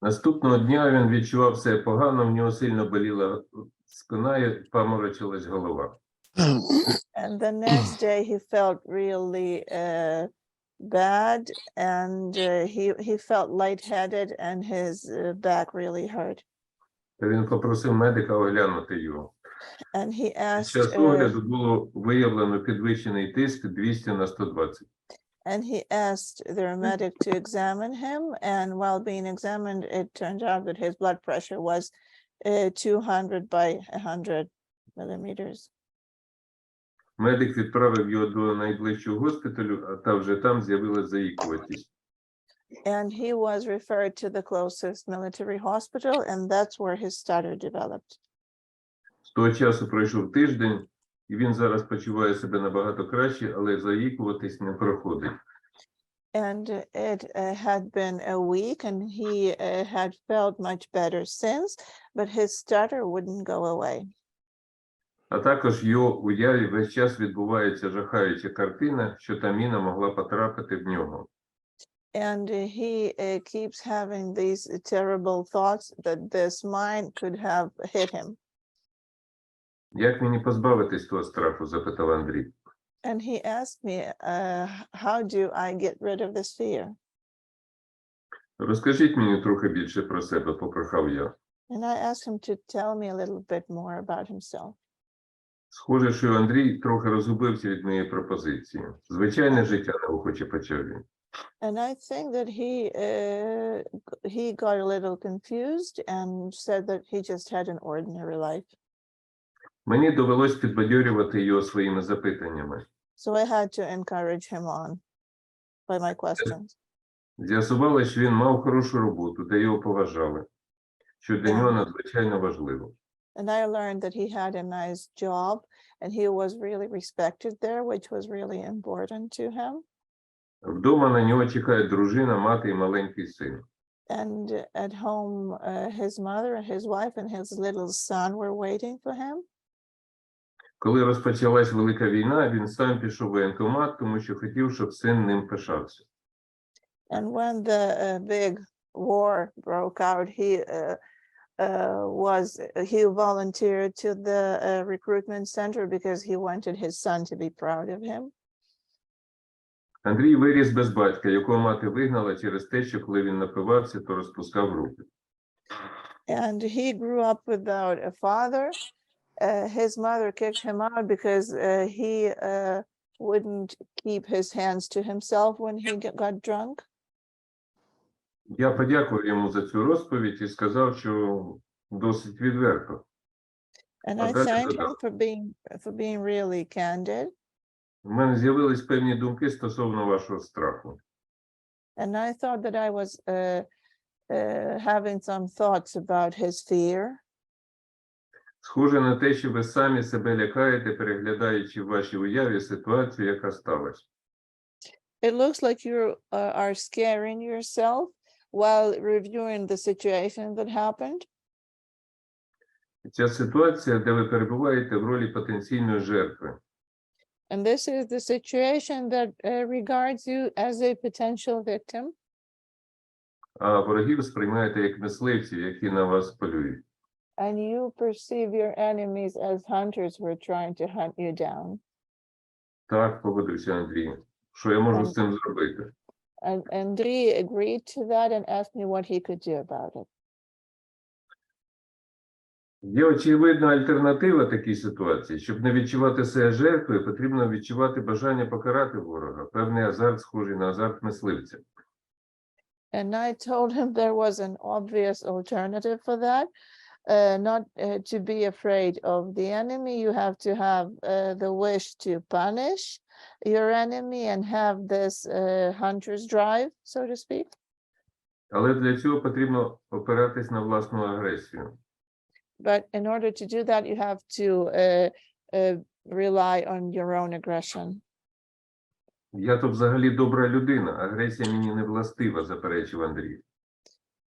Наступного дня він відчував себе погано, в нього сильно боліла спина і паморочилась голова. And the next day he felt really bad, and he felt lightheaded and his back really hurt. Він попросив медика оглянути його. And he Під asked час огляду було виявлено підвищений тиск 200 на 120. and he asked their medic to examine him, and while being examined, it turned out that his blood pressure was 200 by 100 millimeters. Медик відправив його до найближчого госпіталю, а вже там з'явилась заїкуватість. And he was referred to the closest military hospital, and that's where his stutter developed. З того часу пройшов тиждень, і він зараз почуває себе набагато краще, але заїкуватись не проходить. And it had been a week, and he had felt much better since, but his stutter wouldn't go away. А також в його уяві весь час відбувається жахаюча картина, що та міна могла потрапити в нього. And he keeps having these terrible thoughts that this mine could have hit him. Як мені позбавитись того страху, запитав Андрій. And he asked me, how do I get rid of this fear? Розкажіть мені трохи більше про себе, попрохав я. And I asked him to tell me a little bit more about himself. Схоже, що Андрій трохи розгубився від моєї пропозиції. Звичайне життя, неохоче почав він. And I think that he got a little confused and said that he just had an ordinary life. Мені довелось підбадьорювати його своїми запитаннями. So I had to encourage him on by my questions. З'ясувалося, що він мав хорошу роботу, де його поважали, що для нього надзвичайно важливо. And I learned that he had a nice job and he was really respected there, which was really important to him. Вдома на нього чекають дружина, мати і маленький син. And at home, his mother, his wife, and his little son were waiting for him. Коли розпочалась Велика війна, він сам пішов в воєнкомат, тому що хотів, щоб син ним пишався. And when the big war broke out, he volunteered to the recruitment center because he wanted his son to be proud of him. Андрій виріс без батька, якого мати вигнала через те, що коли він напивався, то розпускав руки. And he grew up without a father. His mother kicked him out because he wouldn't keep his hands to himself when he got drunk. Я подякував йому за цю розповідь і сказав, що досить відверто. And I thanked him for being really candid. У мене з'явились певні думки стосовно вашого страху. And I thought that I was having some thoughts about his fear. Схоже на те, що ви самі себе лякаєте, переглядаючи в вашій уяві ситуацію, яка сталася. It looks like you are scaring yourself while reviewing the situation that happened. Ця ситуація, де ви перебуваєте в ролі потенційної жертви. And this is the situation that regards you as a potential victim. А ворогів сприймаєте як мисливців, які на вас полюють. And you perceive your enemies as hunters who are trying to hunt you down. Так, погодився Андрій. Що я можу з цим зробити? And Andrei agreed to that and asked me what he could do about it. Є очевидна альтернатива такій ситуації. Щоб не відчувати себе жертвою, потрібно відчувати бажання покарати ворога, певний азарт, схожий на азарт мисливця. And I told him there was an obvious alternative for that. Not to be afraid of the enemy, you have to have the wish to punish your enemy and have this hunter's drive, so to speak. Але для цього потрібно опиратись на власну агресію. But in order to do that, you have to rely on your own aggression. Я то взагалі добра людина, агресія мені не властива, заперечив Андрій.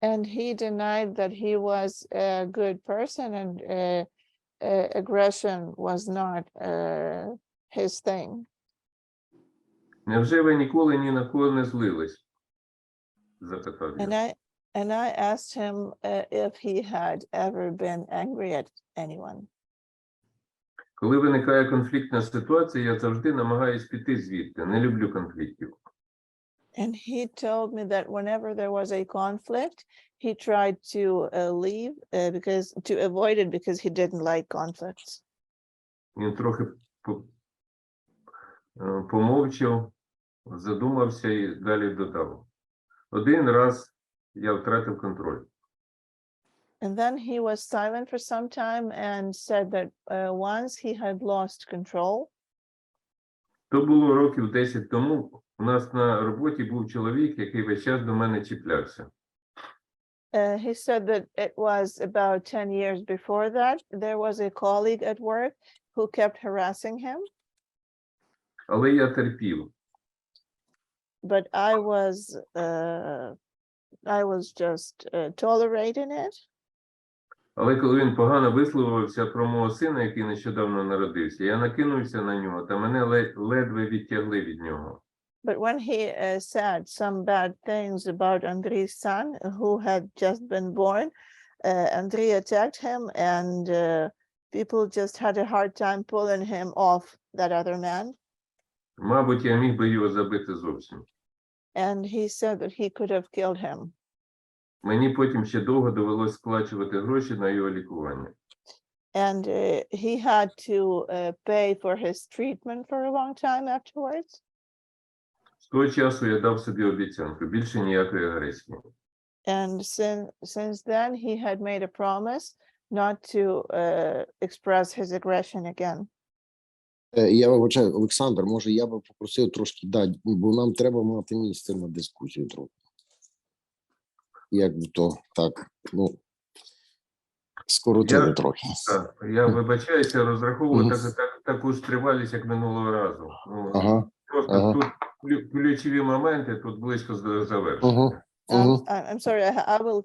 And he denied that he was a good person and aggression was not his thing. Невже ви ніколи ні на кого не злились? Запитав я. And I asked him if he had ever been angry at anyone. Коли виникає конфліктна ситуація, я завжди намагаюсь піти звідти. Не люблю конфліктів. And he told me that whenever there was a conflict, he tried to leave to avoid it because he didn't like conflicts. Він трохи помовчав, задумався і далі додав. Один раз я втратив контроль. And then he was silent for some time and said that once he had lost control. То було років 10 тому. У нас на роботі був чоловік, який весь час до мене чіплявся. He said that it was about 10 years before that. There was a colleague at work who kept harassing him. Але я терпів. But I was just tolerating it. Але коли він погано висловився про мого сина, який нещодавно народився, я накинувся на нього, та мене ледве відтягли від нього. But when he said some bad things about Andrei's son, who had just been born, Andrei attacked him and people just had a hard time pulling him off that other man. Мабуть, я міг би його забити зовсім. And he said that he could have killed him. Мені потім ще довго довелось сплачувати гроші на його лікування. And he had to pay for his treatment for a long time afterwards. З того часу я дав собі обіцянку, більше ніякої агресії. And since then, he had made a promise not to express his aggression again. Я вибачаю, Олександр, може я би попросив трошки дати, бо нам треба мати місце на дискусію трохи. Як би то так, ну, скоротили трохи. Так, я вибачаюся, розраховую таку ж тривалість, як минулого разу. Ну, просто тут ключові моменти, тут близько до завершення. I'm sorry, I will,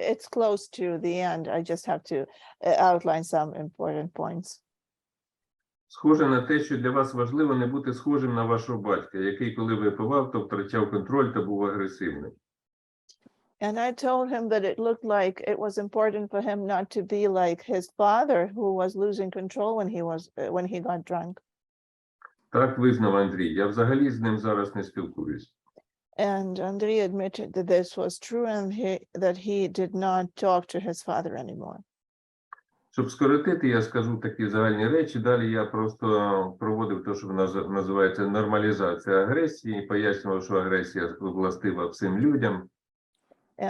it's close to the end. I just have to outline some important points. Схоже на те, що для вас важливо не бути схожим на вашого батька, який, коли випивав, то втрачав контроль та був агресивним. And I told him that it looked like it was important for him not to be like his father, who was losing control when he got drunk. Так визнав Андрій. Я взагалі з ним зараз не спілкуюсь. And Andrei admitted that this was true and that he did not talk to his father anymore. Щоб скоротити, я скажу такі загальні речі. Далі я просто проводив те, що називається нормалізація агресії, і пояснював, що агресія властива всім людям.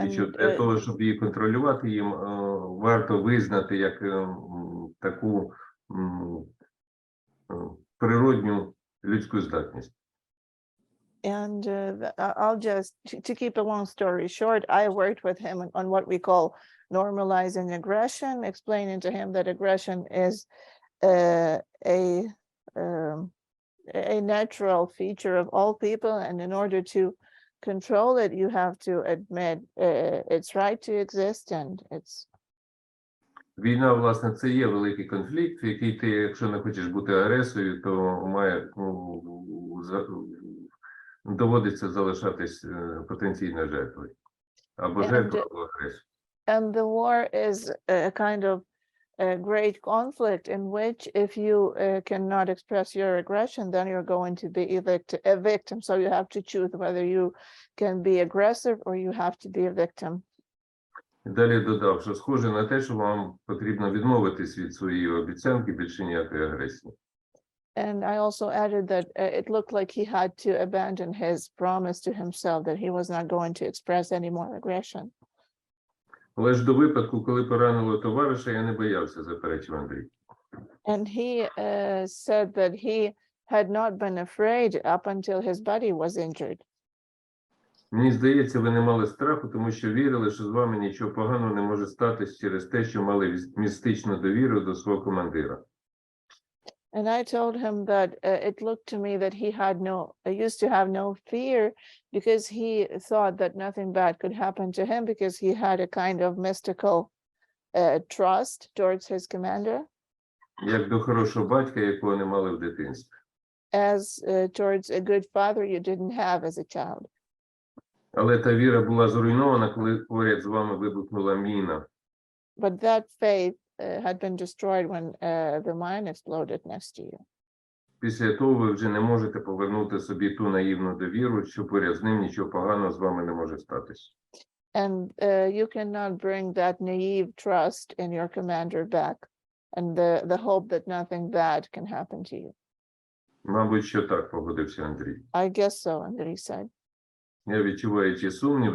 І що для того, щоб її контролювати, їм варто визнати як таку природню людську здатність. And I'll just, to keep a long story short, I worked with him on what we call normalizing aggression, explaining to him that aggression is a natural feature of all people. And in order to control it, you have to admit its right to exist, and it's. Війна, власне, це є великий конфлікт, в який ти, якщо не хочеш бути агресором, то доводиться залишатись потенційною жертвою. Або жертвою, або агресором. And the war is a kind of a great conflict in which if you cannot express your aggression, then you're going to be a victim. So you have to choose whether you can be aggressive or you have to be a victim. Далі додав, що схоже на те, що вам потрібно відмовитись від своєї обіцянки більше ніякої агресії. And I also added that it looked like he had to abandon his promise to himself that he was not going to express any more aggression. Але ж до випадку, коли поранило товариша, я не боявся, заперечив Андрій. And he said that he had not been afraid up until his body was injured. Мені здається, ви не мали страху, тому що вірили, що з вами нічого поганого не може статись через те, що мали містичну довіру до свого командира. And I told him that it looked to me that he had used to have no fear because he thought that nothing bad could happen to him because he had a kind of mystical trust towards his commander. Як до хорошого батька, якого не мали в дитинстві. As towards a good father you didn't have as a child. Але та віра була зруйнована, коли поряд з вами вибухнула міна. But that faith had been destroyed when the mine exploded next to you. Після того ви вже не можете повернути собі ту наївну довіру, що поряд з ним нічого поганого з вами не може статись. And you cannot bring that naive trust in your commander back and the hope that nothing bad can happen to you. Мабуть, що так, погодився Андрій. I guess so, Andrei said. Я, відчуваючи сумнів,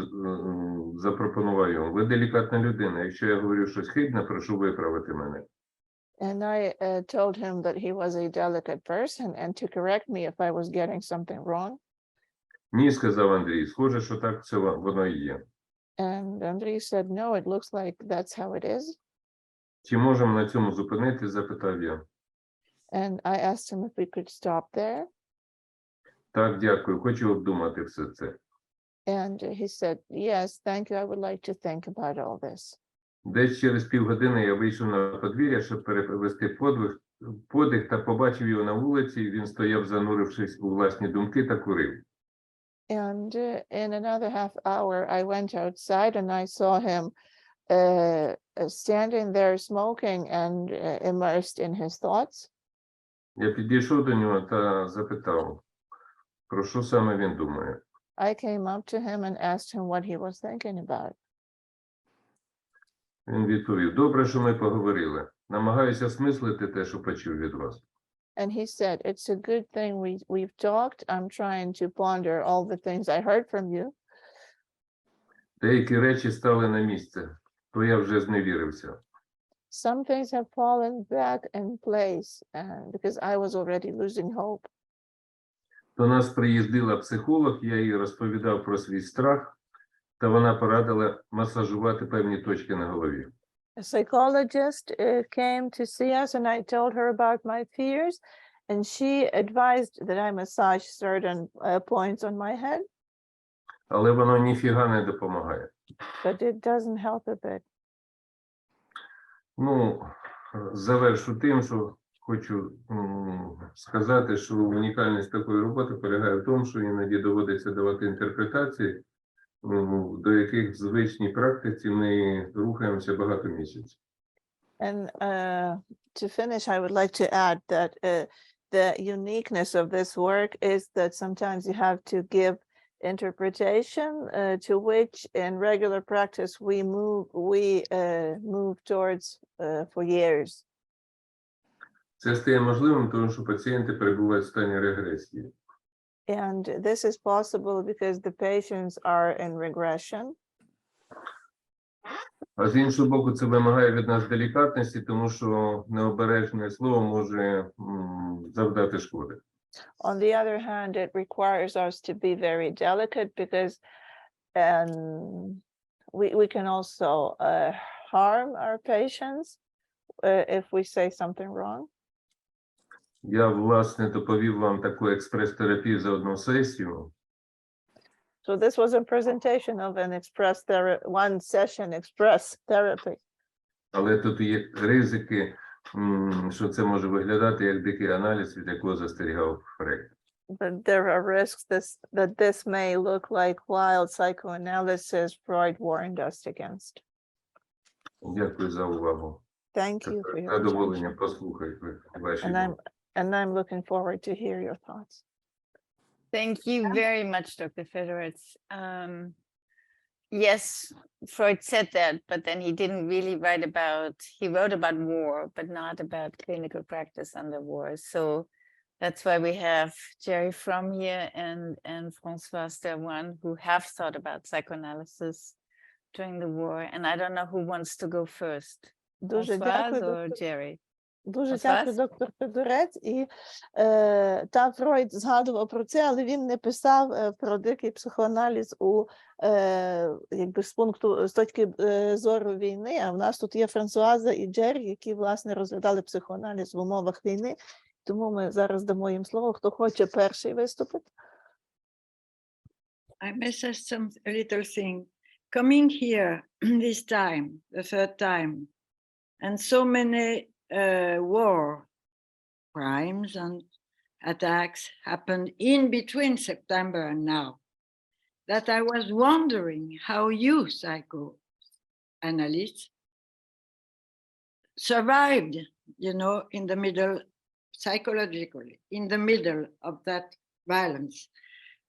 запропонував йому. Ви делікатна людина. Якщо я говорю щось хибне, прошу виправити мене. And I told him that he was a delicate person and to correct me if I was getting something wrong. Ні, сказав Андрій, схоже, що так це воно і є. And Andrei said, no, it looks like that's how it is. Чи можемо на цьому зупинити, запитав я. And I asked him if we could stop there. Так, дякую, хочу обдумати все це. And he said, yes, thank you. I would like to think about all this. Десь через півгодини я вийшов на подвір'я, щоб перевести подих та побачив його на вулиці. Він стояв, занурившись у власні думки та курив. And in another half hour, I went outside and I saw him standing there smoking and immersed in his thoughts. Я підійшов до нього та запитав, про що саме він думає. I came up to him and asked him what he was thinking about. Він відповів, добре, що ми поговорили. Намагаюся осмислити те, що почув від вас. And he said, it's a good thing we've talked. I'm trying to ponder all the things I heard from you. Деякі речі стали на місце, то я вже зневірився. Some things have fallen back in place because I was already losing hope. До нас приїздила психолог, я їй розповідав про свій страх, та вона порадила масажувати певні точки на голові. A psychologist came to see us and I told her about my fears and she advised that I massage certain points on my head. Але воно ніфіга не допомагає. But it doesn't help a bit. Ну, завершу тим, що хочу сказати, що унікальність такої роботи полягає в тому, що іноді доводиться давати інтерпретації, до яких в звичній практиці ми рухаємося багато місяців. And to finish, I would like to add that the uniqueness of this work is that sometimes you have to give interpretation to which in regular practice we move towards for years. Це стає можливим, тому що пацієнти перебувають в стані регресії. And this is possible because the patients are in regression. А з іншого боку, це вимагає від нас делікатності, тому що необережне слово може завдати шкоди. On the other hand, it requires us to be very delicate because we can also harm our patients if we say something wrong. Я, власне, доповів вам таку експрес-терапію за одну сесію. So this was a presentation of an one session express therapy. Але тут є ризики, що це може виглядати як дикий аналіз, від якого застерігав Фрейд. But there are risks that this may look like wild psychoanalysis Freud warned us against. Дякую за увагу. Thank you for your Задоволення attention. послухати ваші And I'm looking forward to hear your thoughts. Thank you very much, Dr. Fedorets. Yes, Freud said that, but then he didn't really he wrote about war, but not about clinical practice under war. So that's why we have Jerry Fromm here and Françoise Davoine, who have thought about psychoanalysis during the war. And I don't know who wants to go first, Дуже Françoise дякую, or Jerry. Дуже дякую, доктор Федорець. І там Фройд згадував про це, але він не писав про дикий психоаналіз якби з точки зору війни. А в нас тут є Франсуаза і Джері, які, власне, розглядали психоаналіз в умовах війни. Тому ми зараз дамо їм слово. Хто хоче перший виступити? I may say a little thing. Coming here this time, the third time, and so many war crimes and attacks happened in between September and now, that I was wondering how you psychoanalysts survived, in the middle, psychologically, in the middle of that violence.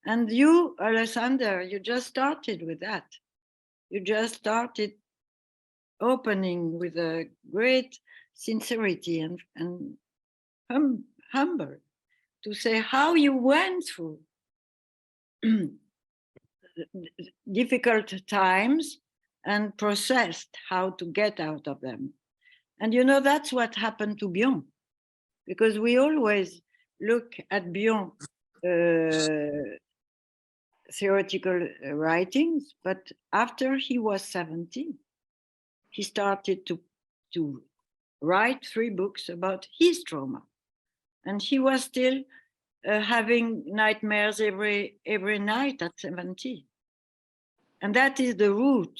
And you, Oleksandr, you just started with that. You just started opening with a great sincerity and humble to say how you went through difficult times and processed how to get out of them. And that's what happened to Bion, because we always look at Bion theoretical writings, but after he was 70, he started to write 3 books about his trauma. And he was still having nightmares every night at 70. And that is the root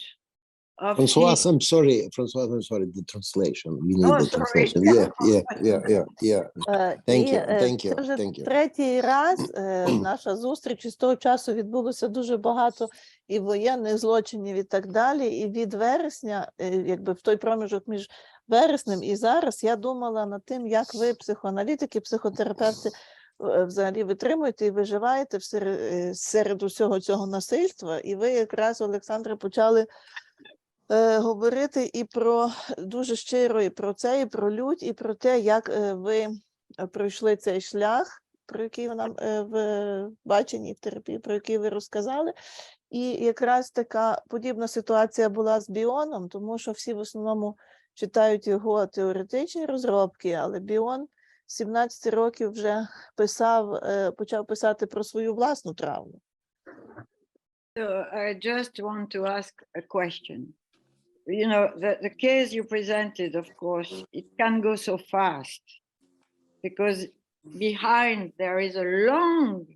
of Françoise, I'm sorry, the translation. We need the translation. Yeah. Thank you. Це вже третій раз наша зустріч, і з того часу відбулося дуже багато і воєнних злочинів і так далі. І від вересня, якби в той проміжок між вереснем і зараз, я думала над тим, як ви, психоаналітики, психотерапевти, взагалі витримуєте і виживаєте серед усього цього насильства. І ви якраз, Олександре, почали говорити і про дуже щиро і про це, і про лють, і про те, як ви пройшли цей шлях, про який нам в баченні, в терапії, про який ви розказали. І якраз така подібна ситуація була з Біоном, тому що всі в основному читають його теоретичні розробки, але Біон з 17 років вже почав писати про свою власну травму. So I just want to ask a question. The case you presented, of course, it can go so fast because behind there is a long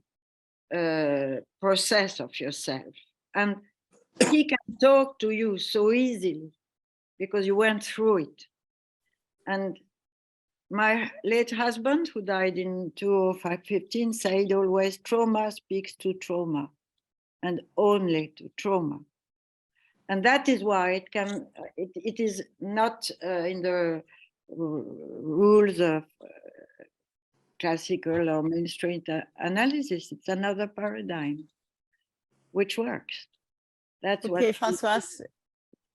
process of yourself. And he can talk to you so easily because you went through it. And my late husband, who died in 2015, said always, trauma speaks to trauma and only to trauma. And that is why it is not in the rules of classical or mainstream analysis. It's another paradigm which works. That's Okay, what Françoise,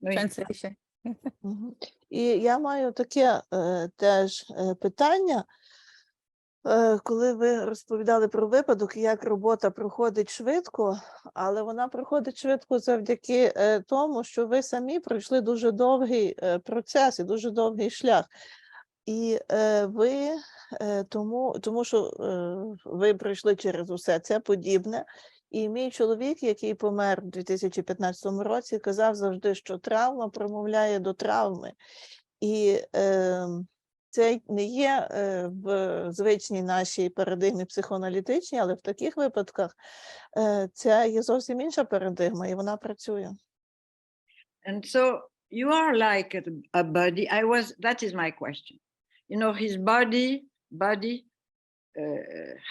translation. І я маю таке теж питання. Коли ви розповідали про випадок, як робота проходить швидко, але вона проходить швидко завдяки тому, що ви самі пройшли дуже довгий процес і дуже довгий шлях. І ви, тому що ви пройшли через усе це подібне. І мій чоловік, який помер у 2015 році, казав завжди, що травма промовляє до травми. І це не є в звичній нашій парадигмі психоаналітичній, але в таких випадках це є зовсім інша парадигма, і вона працює. And so you are like a body. That is my question. You know, his body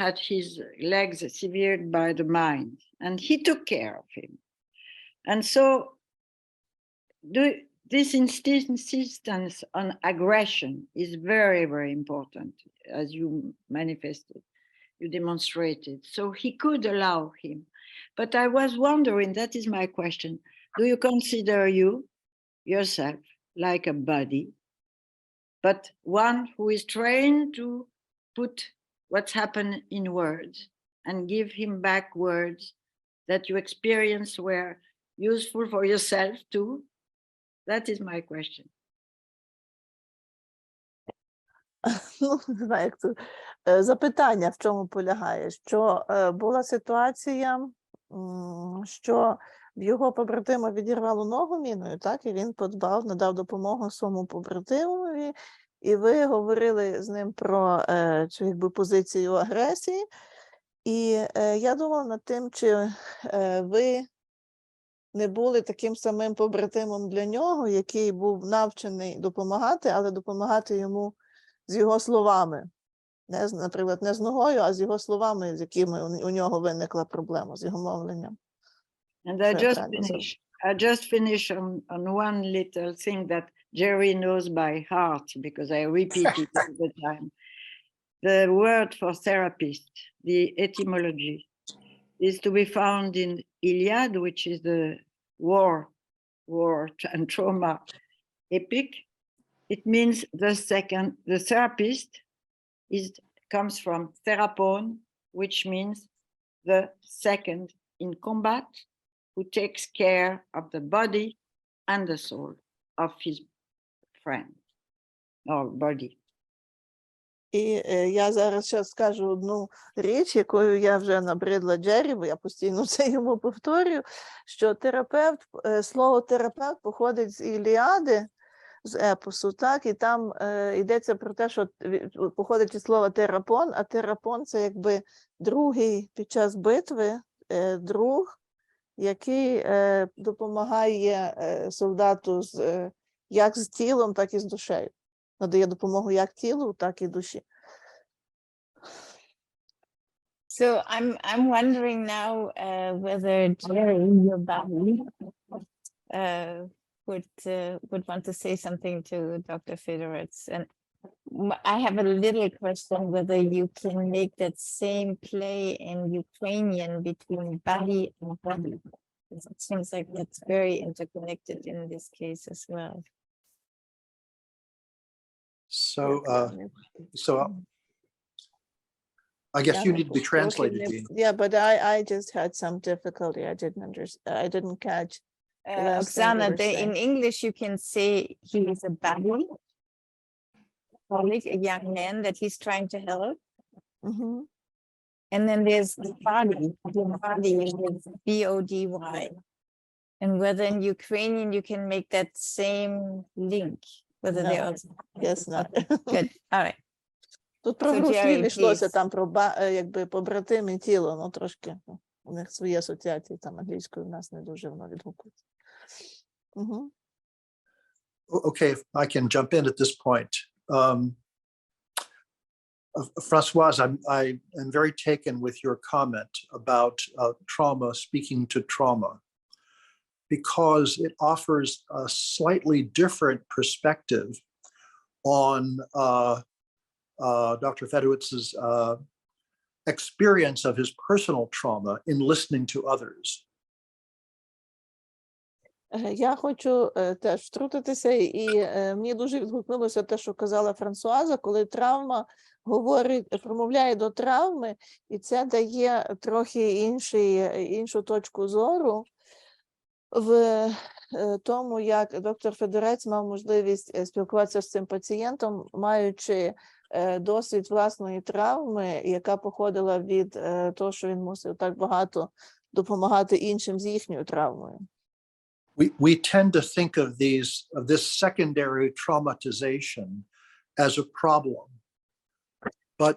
had his legs severed by the mind, and he took care of him. And so this insistence on aggression is very, very important, as you manifested, you demonstrated. So he could allow him. But I was wondering, that is my question, do you consider yourself like a body, but one who is trained to put what's happened in words and give him back words that you experience were useful for yourself too? That is my question. Ну, не знаю, як це. Запитання в чому полягає, що була ситуація, що в його побратима відірвало ногу міною, так, і він подбав, надав допомогу своєму побратимові, і ви говорили з ним про цю якби позицію агресії, і я думала над тим, чи ви не були таким самим побратимом для нього, який був навчений допомагати, але допомагати йому з його словами. Наприклад, не з ногою, а з його словами, з якими у нього виникла проблема, з його мовленням. And I just finish on one little thing that Jerry knows by heart, because I repeat it all the time. The word for therapist, the etymology, is to be found in Iliad, which is the war and trauma epic. It means the therapist comes from therapon, which means the second in combat, who takes care of the body and the soul of his friend or body. І я зараз ще скажу одну річ, якою я вже набридла Джері, бо я постійно це йому повторюю, що терапевт, слово терапевт походить з Іліади, з епосу, так, і там йдеться про те, що походить від слова терапон, а терапон – це якби другий під час битви, друг, який допомагає солдату як з тілом, так і з душею. Надає допомогу як тілу, так і душі. So I'm wondering now whether Jerry, your body, would want to say something to Dr. Fedorets. And I have a little question whether you can make that same play in Ukrainian between body and body. It seems like that's very interconnected in this case as well. So I guess you need to be translated, Jeanne. Yeah, but I just had some difficulty. I didn't understand. I didn't catch. Oksana, in English, you can say he is a buddy, colleague, a young man that he's trying to help. Mm-hmm. And then there's the body is B-O-D-Y. And whether in Ukrainian you can make that same link, whether they also... Yes, not. Good, all right. Тут про груслів йшлося, там про якби побратим і тіло, ну трошки у них свої асоціації, там англійською в нас не дуже воно відгукується. Okay, if I can jump in at this point. Françoise, I am very taken with your comment about trauma speaking to trauma, because it offers a slightly different perspective on Dr. Fedorets's experience of his personal trauma in listening to others. Я хочу теж втрутитися, і мені дуже відгукнулося те, що казала Франсуаза, коли травма промовляє до травми, і це дає трохи іншу точку зору. в тому, як доктор Федорець мав можливість спілкуватися з цим пацієнтом, маючи досвід власної травми, яка походила від того, що він мусив так багато допомагати іншим з їхньою травмою. We tend to think of this secondary traumatization as a problem. But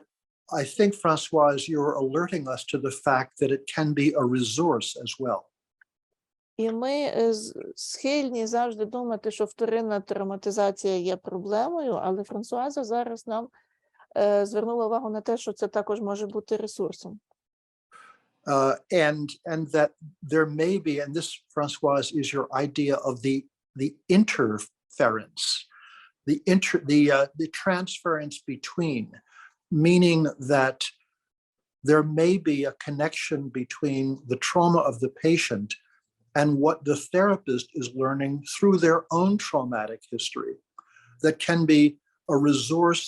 I think, Françoise, you're alerting us to the fact that it can be a resource as well. І ми схильні завжди думати, що вторинна травматизація є проблемою, але Франсуаза зараз нам звернула увагу на те, що це також може бути ресурсом. And that there may be, and this, Françoise, is your idea of the interference, the transference between, meaning that there may be a connection between the trauma of the patient and what the therapist is learning through their own traumatic history that can be a resource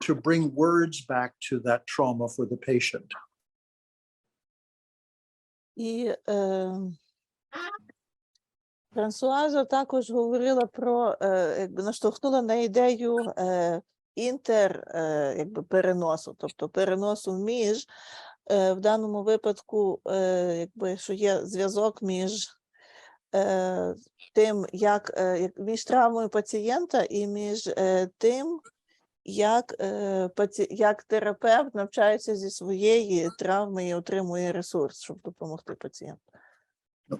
to bring words back to that trauma for the patient. І Франсуаза також говорила про, наштовхнула на ідею переносу, тобто переносу між, в даному випадку, що є зв'язок між тим, між травмою пацієнта і між тим, як терапевт навчається зі своєї травми і отримує ресурс, щоб допомогти пацієнту.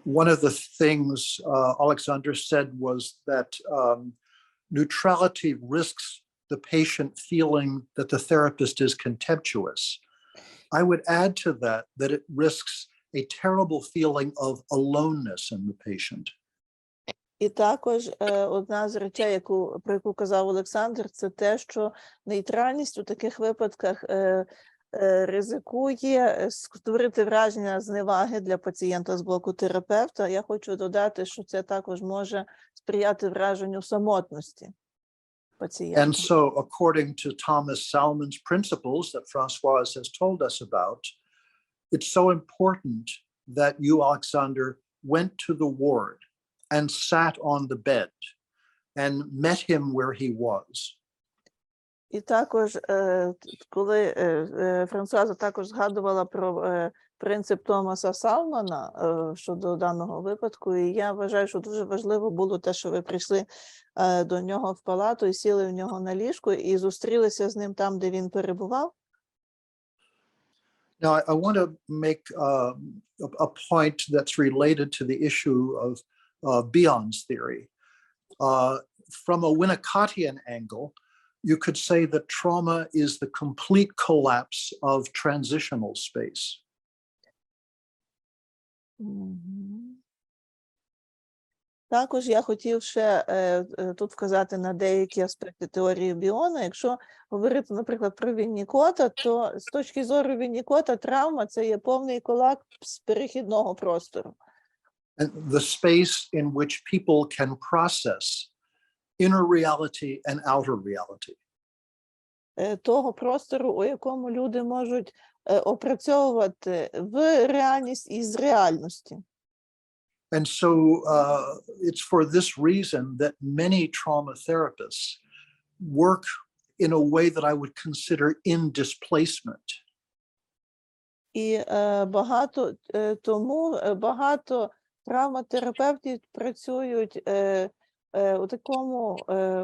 One of the things Oleksandr said was that neutrality risks the patient feeling that the therapist is contemptuous. I would add to that it risks a terrible feeling of aloneness in the patient. І також одна з речей, про яку казав Олександр, це те, що нейтральність у таких випадках ризикує створити враження зневаги для пацієнта з боку терапевта. Я хочу додати, що це також може сприяти враженню самотності пацієнта. And so, according to Thomas Salmon's principles that Françoise has told us about, it's so important that you, Oleksandr, went to the ward and sat on the bed and met him where he was. І також, коли Франсуаза також згадувала про принцип Томаса Салмана щодо даного випадку, і я вважаю, що дуже важливо було те, що ви прийшли до нього в палату і сіли в нього на ліжку і зустрілися з ним там, де він перебував. Now, I want to make a point that's related to the issue of Bion's theory. From a Winnicottian angle, you could say that trauma is the complete collapse of transitional space. Також я хотів ще тут вказати на деякі аспекти теорії Біона. Якщо говорити, наприклад, про Віннікота, то з точки зору Віннікота травма – це є повний колапс перехідного простору. And the space in which people can process inner reality and outer reality. Того простору, у якому люди можуть опрацьовувати в реальність і з реальності. And so it's for this reason that many trauma therapists work in a way that I would consider in displacement. І багато травматерапевтів працюють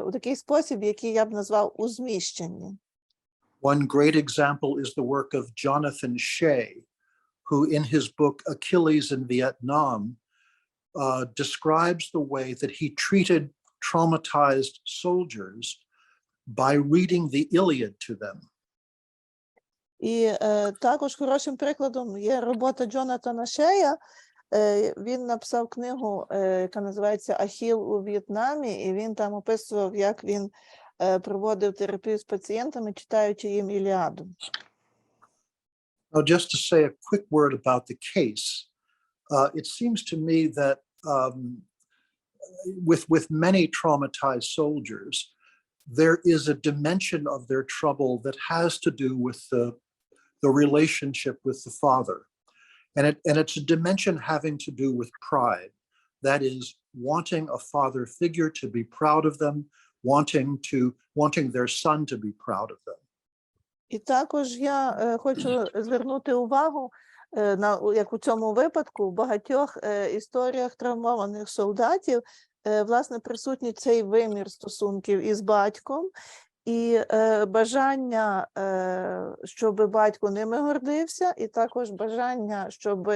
у такий спосіб, який я б назвав у зміщенні. One great example is the work of Jonathan Shea, who in his book Achilles in Vietnam describes the way that he treated traumatized soldiers by reading the Iliad to them. І також хорошим прикладом є робота Джонатана Шея. Він написав книгу, яка називається «Ахіл у В'єтнамі», і він там описував, як він проводив терапію з пацієнтами, читаючи їм Іліаду. Now, just to say a quick word about the case, it seems to me that with many traumatized soldiers, there is a dimension of their trouble that has to do with the relationship with the father. And it's a dimension having to do with pride. that is wanting a father figure to be proud of them, wanting their son to be proud of them. І також я хочу звернути увагу, як у цьому випадку, в багатьох історіях травмованих солдатів, власне, присутній цей вимір стосунків із батьком, і бажання, щоб батько ними гордився, і також бажання, щоб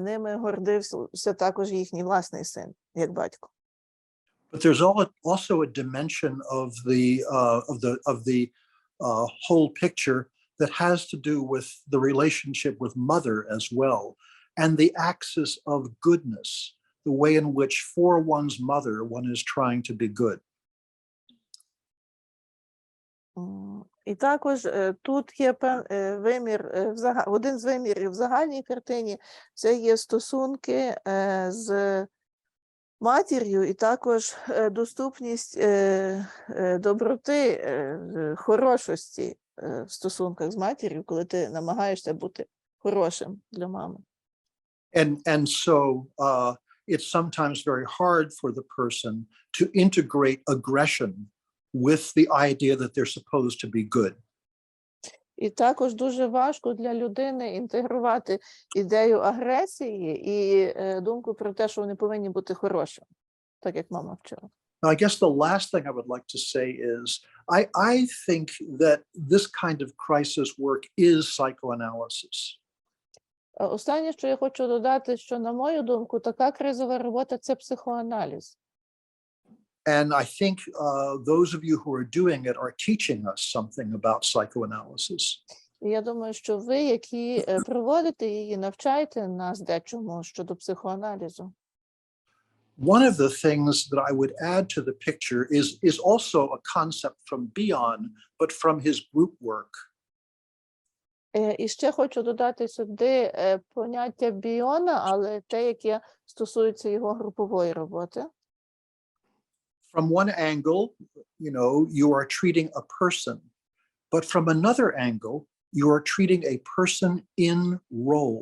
ними гордився також їхній власний син, як батько. But there's also a dimension of the whole picture that has to do with the relationship with mother as well, and the axis of goodness, the way in which for one's mother one is trying to be good. І також тут є вимір, один з вимірів в загальній картині, це є стосунки з матір'ю і також доступність доброти, хорошості в стосунках з матір'ю, коли ти намагаєшся бути хорошим для мами. And so it's sometimes very hard for the person to integrate aggression with the idea that they're supposed to be good. І також дуже важко для людини інтегрувати ідею агресії і думку про те, що вони повинні бути хорошими, так як мама вчила. Now, I guess the last thing I would like to say is I think that this kind of crisis work is psychoanalysis. Останнє, що я хочу додати, що, на мою думку, така кризова робота – це психоаналіз. And I think those of you who are doing it are teaching us something about psychoanalysis. І я думаю, що ви, які проводите її, навчаєте нас дечому щодо психоаналізу. One of the things that I would add to the picture is also a concept from Bion, but from his group work. І ще хочу додати сюди поняття Біона, але те, яке стосується його групової роботи. From one angle, you are treating a person, but from another angle, you are treating a person in role,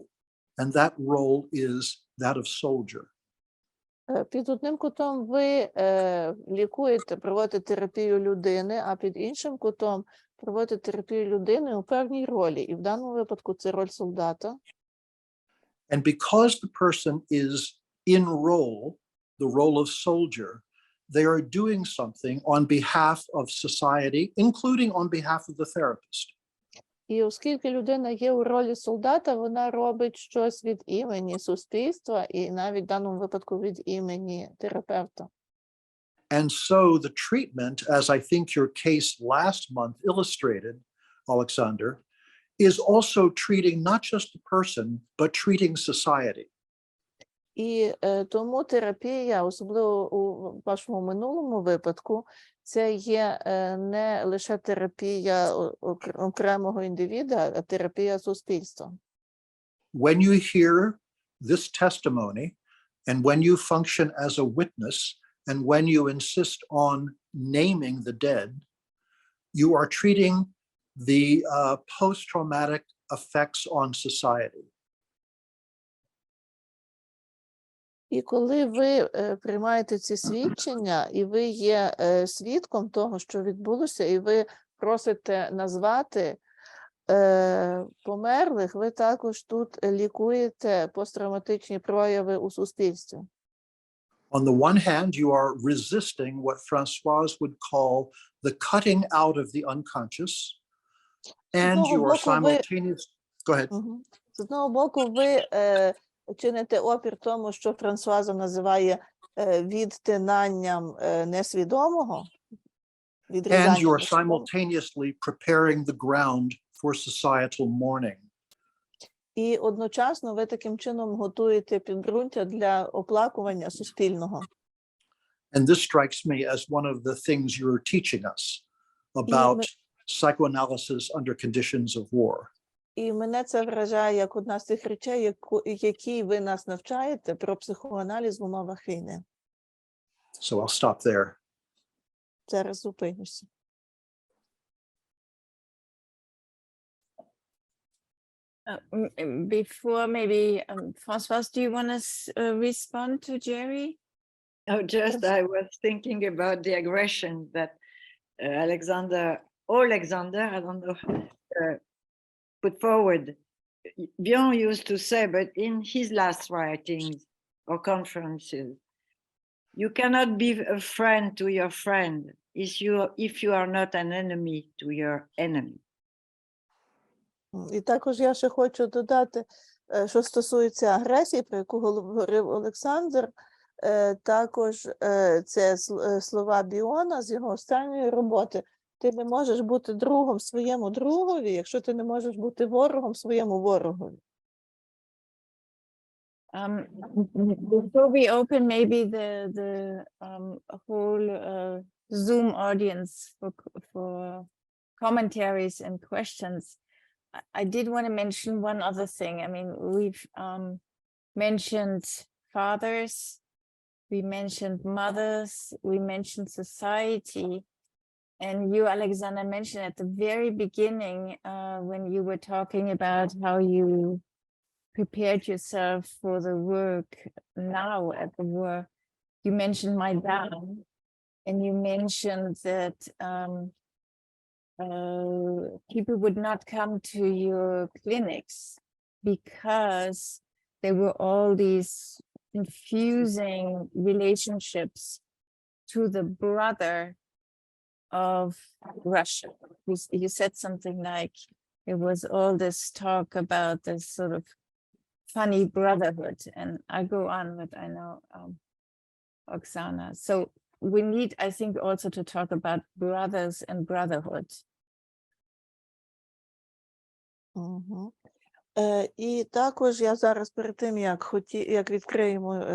and that role is that of soldier. Під одним кутом ви лікуєте, проводите терапію людини, а під іншим кутом проводите терапію людини у певній ролі, і в даному випадку це роль солдата. And because the person is in role, the role of soldier, they are doing something on behalf of society, including on behalf of the therapist. І оскільки людина є у ролі солдата, вона робить щось від імені суспільства і навіть в даному випадку від імені терапевта. And so the treatment, as I think your case last month illustrated, Oleksandr, is also treating not just the person, but treating society. І тому терапія, особливо у вашому минулому випадку, це є не лише терапія окремого індивіда, а терапія суспільства. When you hear this testimony, and when you function as a witness, and when you insist on naming the dead, you are treating the post-traumatic effects on society. І коли ви приймаєте ці свідчення, і ви є свідком того, що відбулося, і ви просите назвати померлих, ви також тут лікуєте посттравматичні прояви у суспільстві. On the one hand, you are resisting what Françoise would call the cutting out of the unconscious, and you are simultaneously... Go ahead. З одного боку, ви чините опір тому, що Франсуаза називає відтинанням несвідомого, And you are simultaneously preparing the ground for societal mourning. І одночасно ви таким чином готуєте підґрунтя для оплакування суспільного. And this strikes me as one of the things you're teaching us about psychoanalysis under conditions of war. І мене це вражає як одна з тих речей, які ви нас навчаєте про психоаналіз в умовах війни. So I'll stop there. Зараз зупинюся. Before maybe, Françoise, do you want to respond to Jerry? Oh, just I was thinking about the aggression that Oleksandr, I don't know, put forward. Jeanne used to say, but in his last writings or conferences, you cannot be a friend to your friend if you are not an enemy to your enemy. І також я ще хочу додати, що стосується агресії, про яку говорив Олександр, також це слова Біона з його останньої роботи. Ти не можеш бути другом своєму другові, якщо ти не можеш бути ворогом своєму ворогові. Before we open maybe the whole Zoom audience for commentaries and questions, I did want to mention one other thing. I mean, we've mentioned fathers, we mentioned mothers, we mentioned society, and you, Oleksandr, mentioned at the very beginning when you were talking about how you prepared yourself for the work now at the war, you mentioned my dad, and you mentioned that people would not come to your clinics because there were all these confusing relationships to the brother of Russia. You said something like there was all this talk about this sort of funny brotherhood, and I go on, but I know Oksana. So we need, I think, also to talk about brothers and brotherhood. Угу. І також я зараз перед тим, як відкриємо,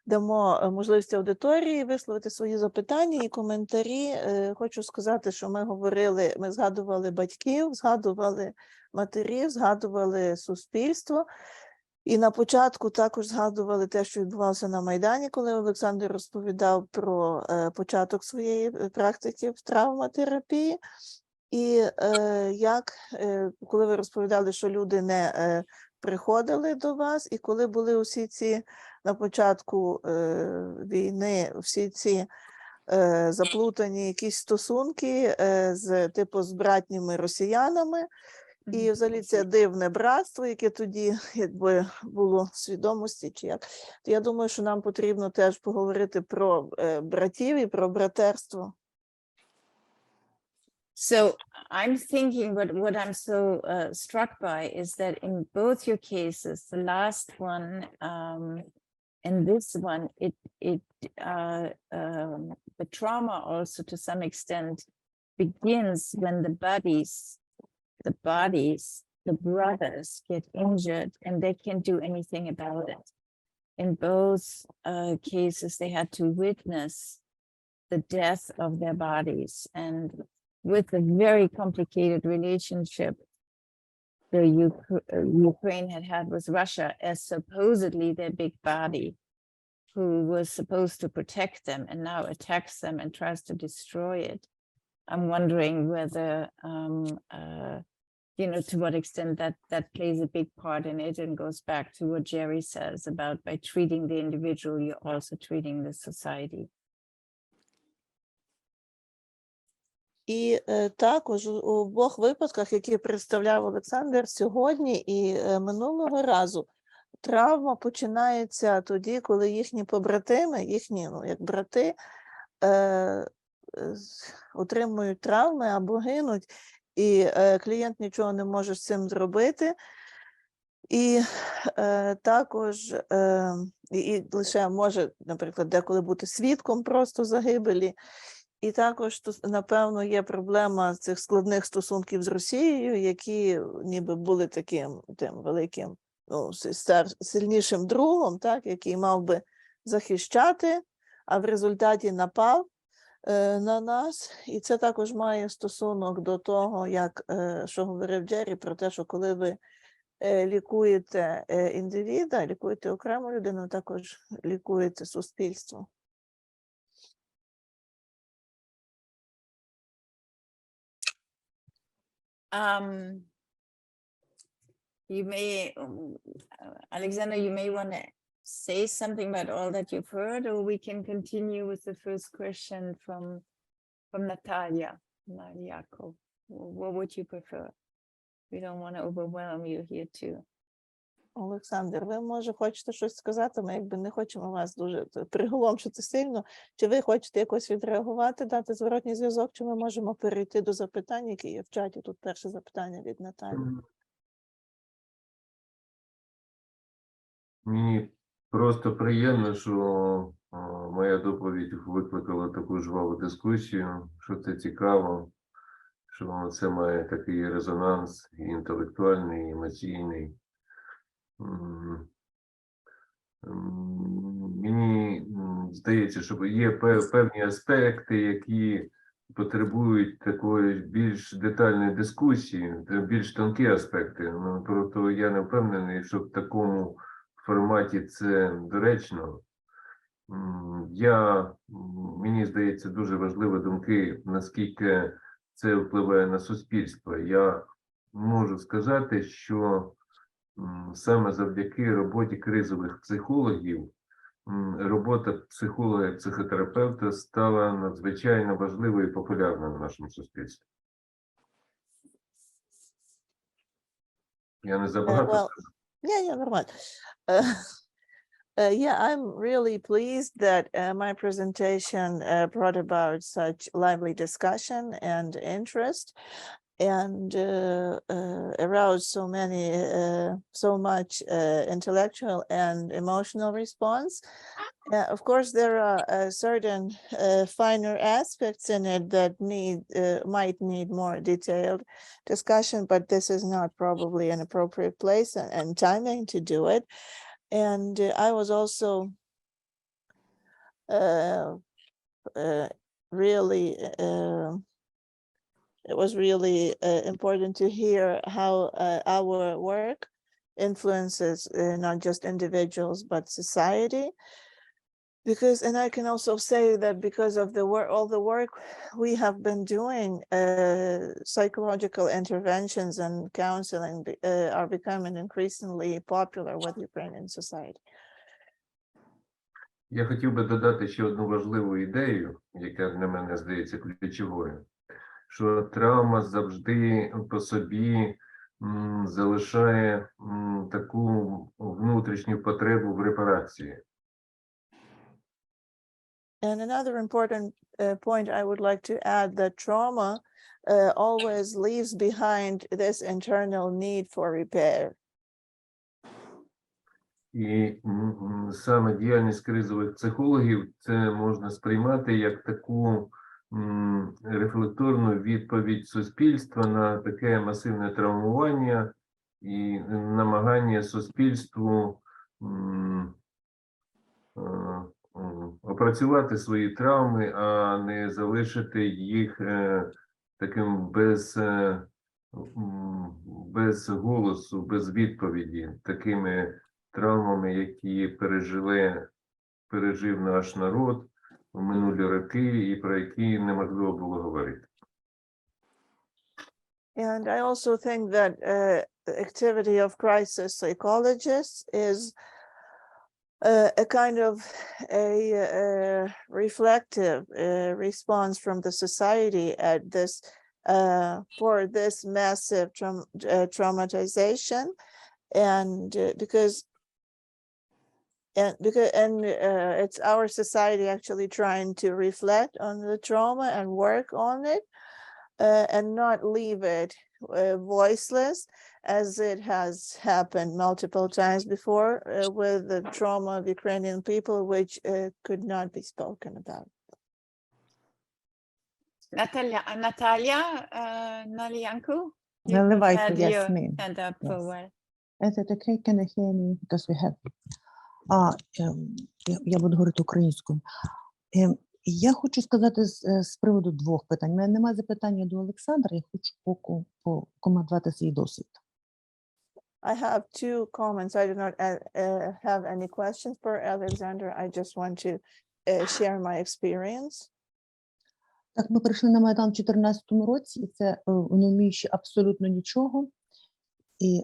дамо можливість аудиторії висловити свої запитання і коментарі, хочу сказати, що ми згадували батьків, згадували матерів, згадували суспільство. І на початку також згадували те, що відбувалося на Майдані, коли Олександр розповідав про початок своєї практики в травматерапії. І коли ви розповідали, що люди не приходили до вас, і коли були усі ці, на початку війни, всі ці заплутані якісь стосунки з братніми росіянами, і взагалі це дивне братство, яке тоді якби було в свідомості, чи як. То я думаю, що нам потрібно теж поговорити про братів і про братерство. So I'm thinking what I'm so struck by is that in both your cases, the last one and this one, the trauma also to some extent begins when the brothers get injured and they can't do anything about it. In both cases, they had to witness the death of their bodies, and with a very complicated relationship the Ukraine had with Russia as supposedly their big body, who was supposed to protect them and now attacks them and tries to destroy it. I'm wondering whether, to what extent that plays a big part in it, and goes back to what Jerry says about by treating the individual, you're also treating the society. І також у обох випадках, які представляв Олександр сьогодні і минулого разу, травма починається тоді, коли їхні побратими, їхні як брати, отримують травми або гинуть, і клієнт нічого не може з цим зробити. І також і лише може, наприклад, деколи бути свідком просто загибелі. І також, напевно, є проблема цих складних стосунків з Росією, які ніби були таким тим великим, сильнішим другом, так, який мав би захищати, а в результаті напав на нас. І це також має стосунок до того, що говорив Джері, про те, що коли ви лікуєте індивіда, лікуєте окрему людину, також лікуєте суспільство. you may, Alexander, you may want to say something about all that you've heard, or we can continue with the first question from Natalia. Naliako. What would you prefer? We don't want to overwhelm you here too. Олександр, ви, може, хочете щось сказати, ми якби не хочемо вас дуже приголомшити сильно. Чи ви хочете якось відреагувати, дати зворотній зв'язок, чи ми можемо перейти до запитань, які є в чаті? Тут перше запитання від Наталії. Мені просто приємно, що моя доповідь викликала таку жваву дискусію, що це цікаво, що це має такий резонанс і інтелектуальний, і емоційний. Мені здається, що є певні аспекти, які потребують такої більш детальної дискусії, більш тонкі аспекти. Ну, просто я не впевнений, що в такому форматі це доречно. Мені здається, дуже важливі думки, наскільки це впливає на суспільство. Я можу сказати, що саме завдяки роботі кризових психологів, робота психолога і психотерапевта стала надзвичайно важливою і популярною в нашому суспільстві. Я не забагато. Yeah, нормально. Yeah, I'm really pleased that my presentation brought about such lively discussion and interest, and aroused so much intellectual and emotional response. Of course, there are certain finer aspects in it that might need more detailed discussion, but this is not probably an appropriate place and timing to do it. And I was also it was really important to hear how our work influences not just individuals, but society. And I can also say that because of all the work we have been doing, psychological interventions and counseling are becoming increasingly popular with Ukrainian society. Я хотів би додати ще одну важливу ідею, яка для мене здається ключовою, що травма завжди по собі залишає таку внутрішню потребу в репарації. And another important point I would like to add, that trauma always leaves behind this internal need for repair. І саме діяльність кризових психологів це можна сприймати як таку рефлекторну відповідь суспільства на таке масивне травмування і намагання суспільству опрацювати свої травми, а не залишити їх таким без голосу, без відповіді, такими травмами, які пережив наш народ в минулі роки і про які неможливо було говорити. And I also think that the activity of crisis psychologists is a kind of a reflective response from the society at this for this massive traumatization, and because it's our society actually trying to reflect on the trauma and work on it, and not leave it voiceless, as it has happened multiple times before with the trauma of Ukrainian people, which could not be spoken about. Natalia Nalianku, you Наливайте, had your Yasmin. hand up for a Yes. while. Is it okay? Can I hear me? Because we have... Я буду говорити українською. Я хочу сказати з приводу двох питань. У мене немає запитання до Олександра, я хочу покоментувати свій досвід. I have two comments. I do not have any questions for Alexander. I just want to share my experience. Так, ми прийшли на Майдан в 2014 році, і це не вміючи абсолютно нічого. І,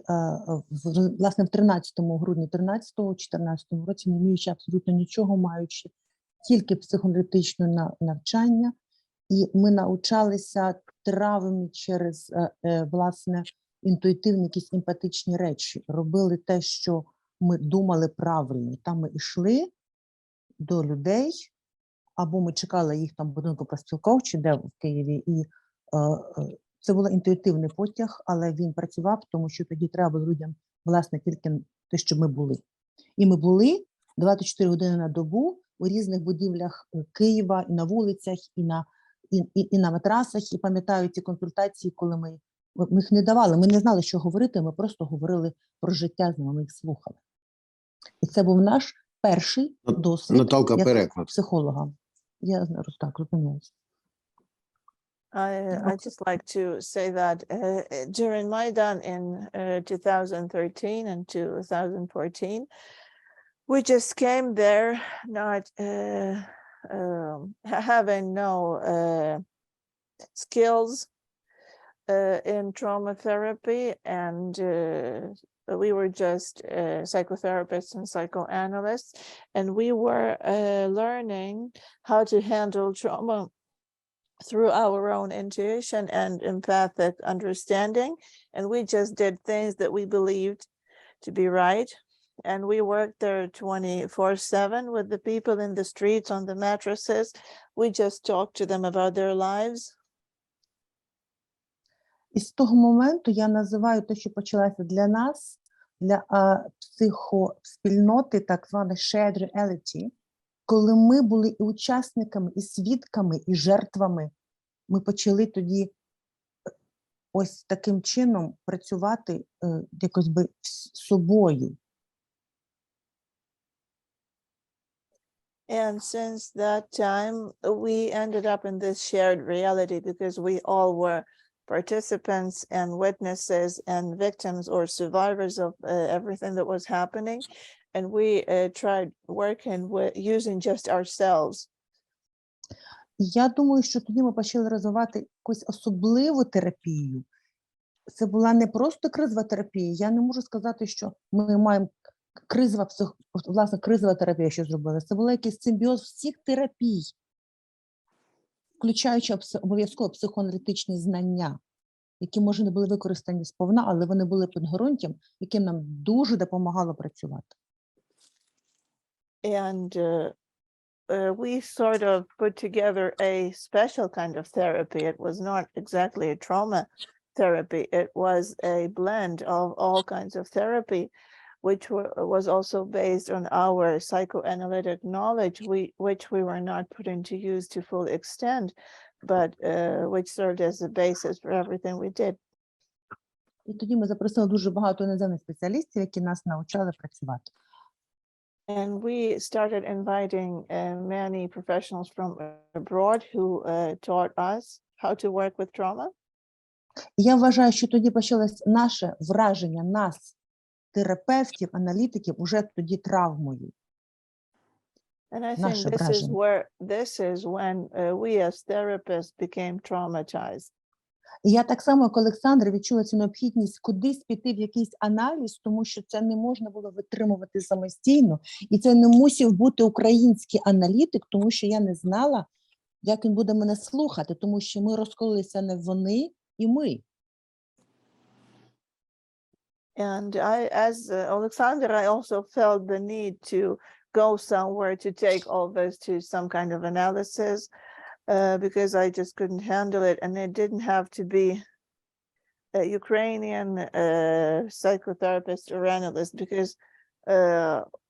власне, в грудні 13-14 році, не вміючи абсолютно нічого, маючи тільки психоаналітичне навчання, і ми навчалися травами через, власне, інтуїтивні якісь емпатичні речі. Робили те, що ми думали правильно. Там ми йшли до людей, або ми чекали їх там в будинку профспілок, чи де в Києві, і це був інтуїтивний потяг, але він працював, тому що тоді треба було людям, власне, тільки те, що ми були. І ми були 24 години на добу у різних будівлях Києва, і на вулицях, і на матрасах, і пам'ятаю ці консультації, коли ми їх не давали, ми не знали, що говорити, ми просто говорили про життя з ними, ми їх слухали. І це був наш перший досвід Наталка, як переклад. психолога. Я так розуміюся. I just like to say that during Maidan in 2013 and 2014, we just came there not having no skills in trauma therapy, and we were just psychotherapists and psychoanalysts, and we were learning how to handle trauma through our own intuition and empathic understanding. And we just did things that we believed to be right. And we worked there 24/7 with the people in the streets, on the mattresses. We just talked to them about their lives. І з того моменту я називаю те, що почалося для нас, для психоспільноти, так зване shared reality, коли ми були і учасниками, і свідками, і жертвами. Ми почали тоді ось таким чином працювати якось би з собою. And since that time, we ended up in this shared reality because we all were participants and witnesses and victims or survivors of everything that was happening. And we tried working with using just ourselves. Я думаю, що тоді ми почали розвивати якусь особливу терапію. Це була не просто кризова терапія. Я не можу сказати, що ми маємо кризова терапія, що зробили. Це був якийсь симбіоз всіх терапій, включаючи обов'язково психоаналітичні знання, які, може, не були використані сповна, але вони були підґрунтям, яким нам дуже допомагало працювати. And we sort of put together a special kind of therapy. It was not exactly a trauma therapy. It was a blend of all kinds of therapy, which was also based on our psychoanalytic knowledge, which we were not putting to use to full extent, but which served as the basis for everything we did. І тоді ми запросили дуже багато іноземних спеціалістів, які нас навчали працювати. And we started inviting many professionals from abroad who taught us how to work with trauma. Я вважаю, що тоді почалось наше враження, нас, терапевтів, аналітиків, уже тоді травмою. And I think Наше враження. this is when we as therapists became traumatized. І я так само, як Олександр, відчула цю необхідність кудись піти в якийсь аналіз, тому що це не можна було витримувати самостійно. І це не мусив бути український аналітик, тому що я не знала, як він буде мене слухати, тому що ми розкололися не вони і ми. And as Oleksandr, I also felt the need to go somewhere to take all this to some kind of analysis. Because I just couldn't handle it, and it didn't have to be a Ukrainian psychotherapist or analyst, because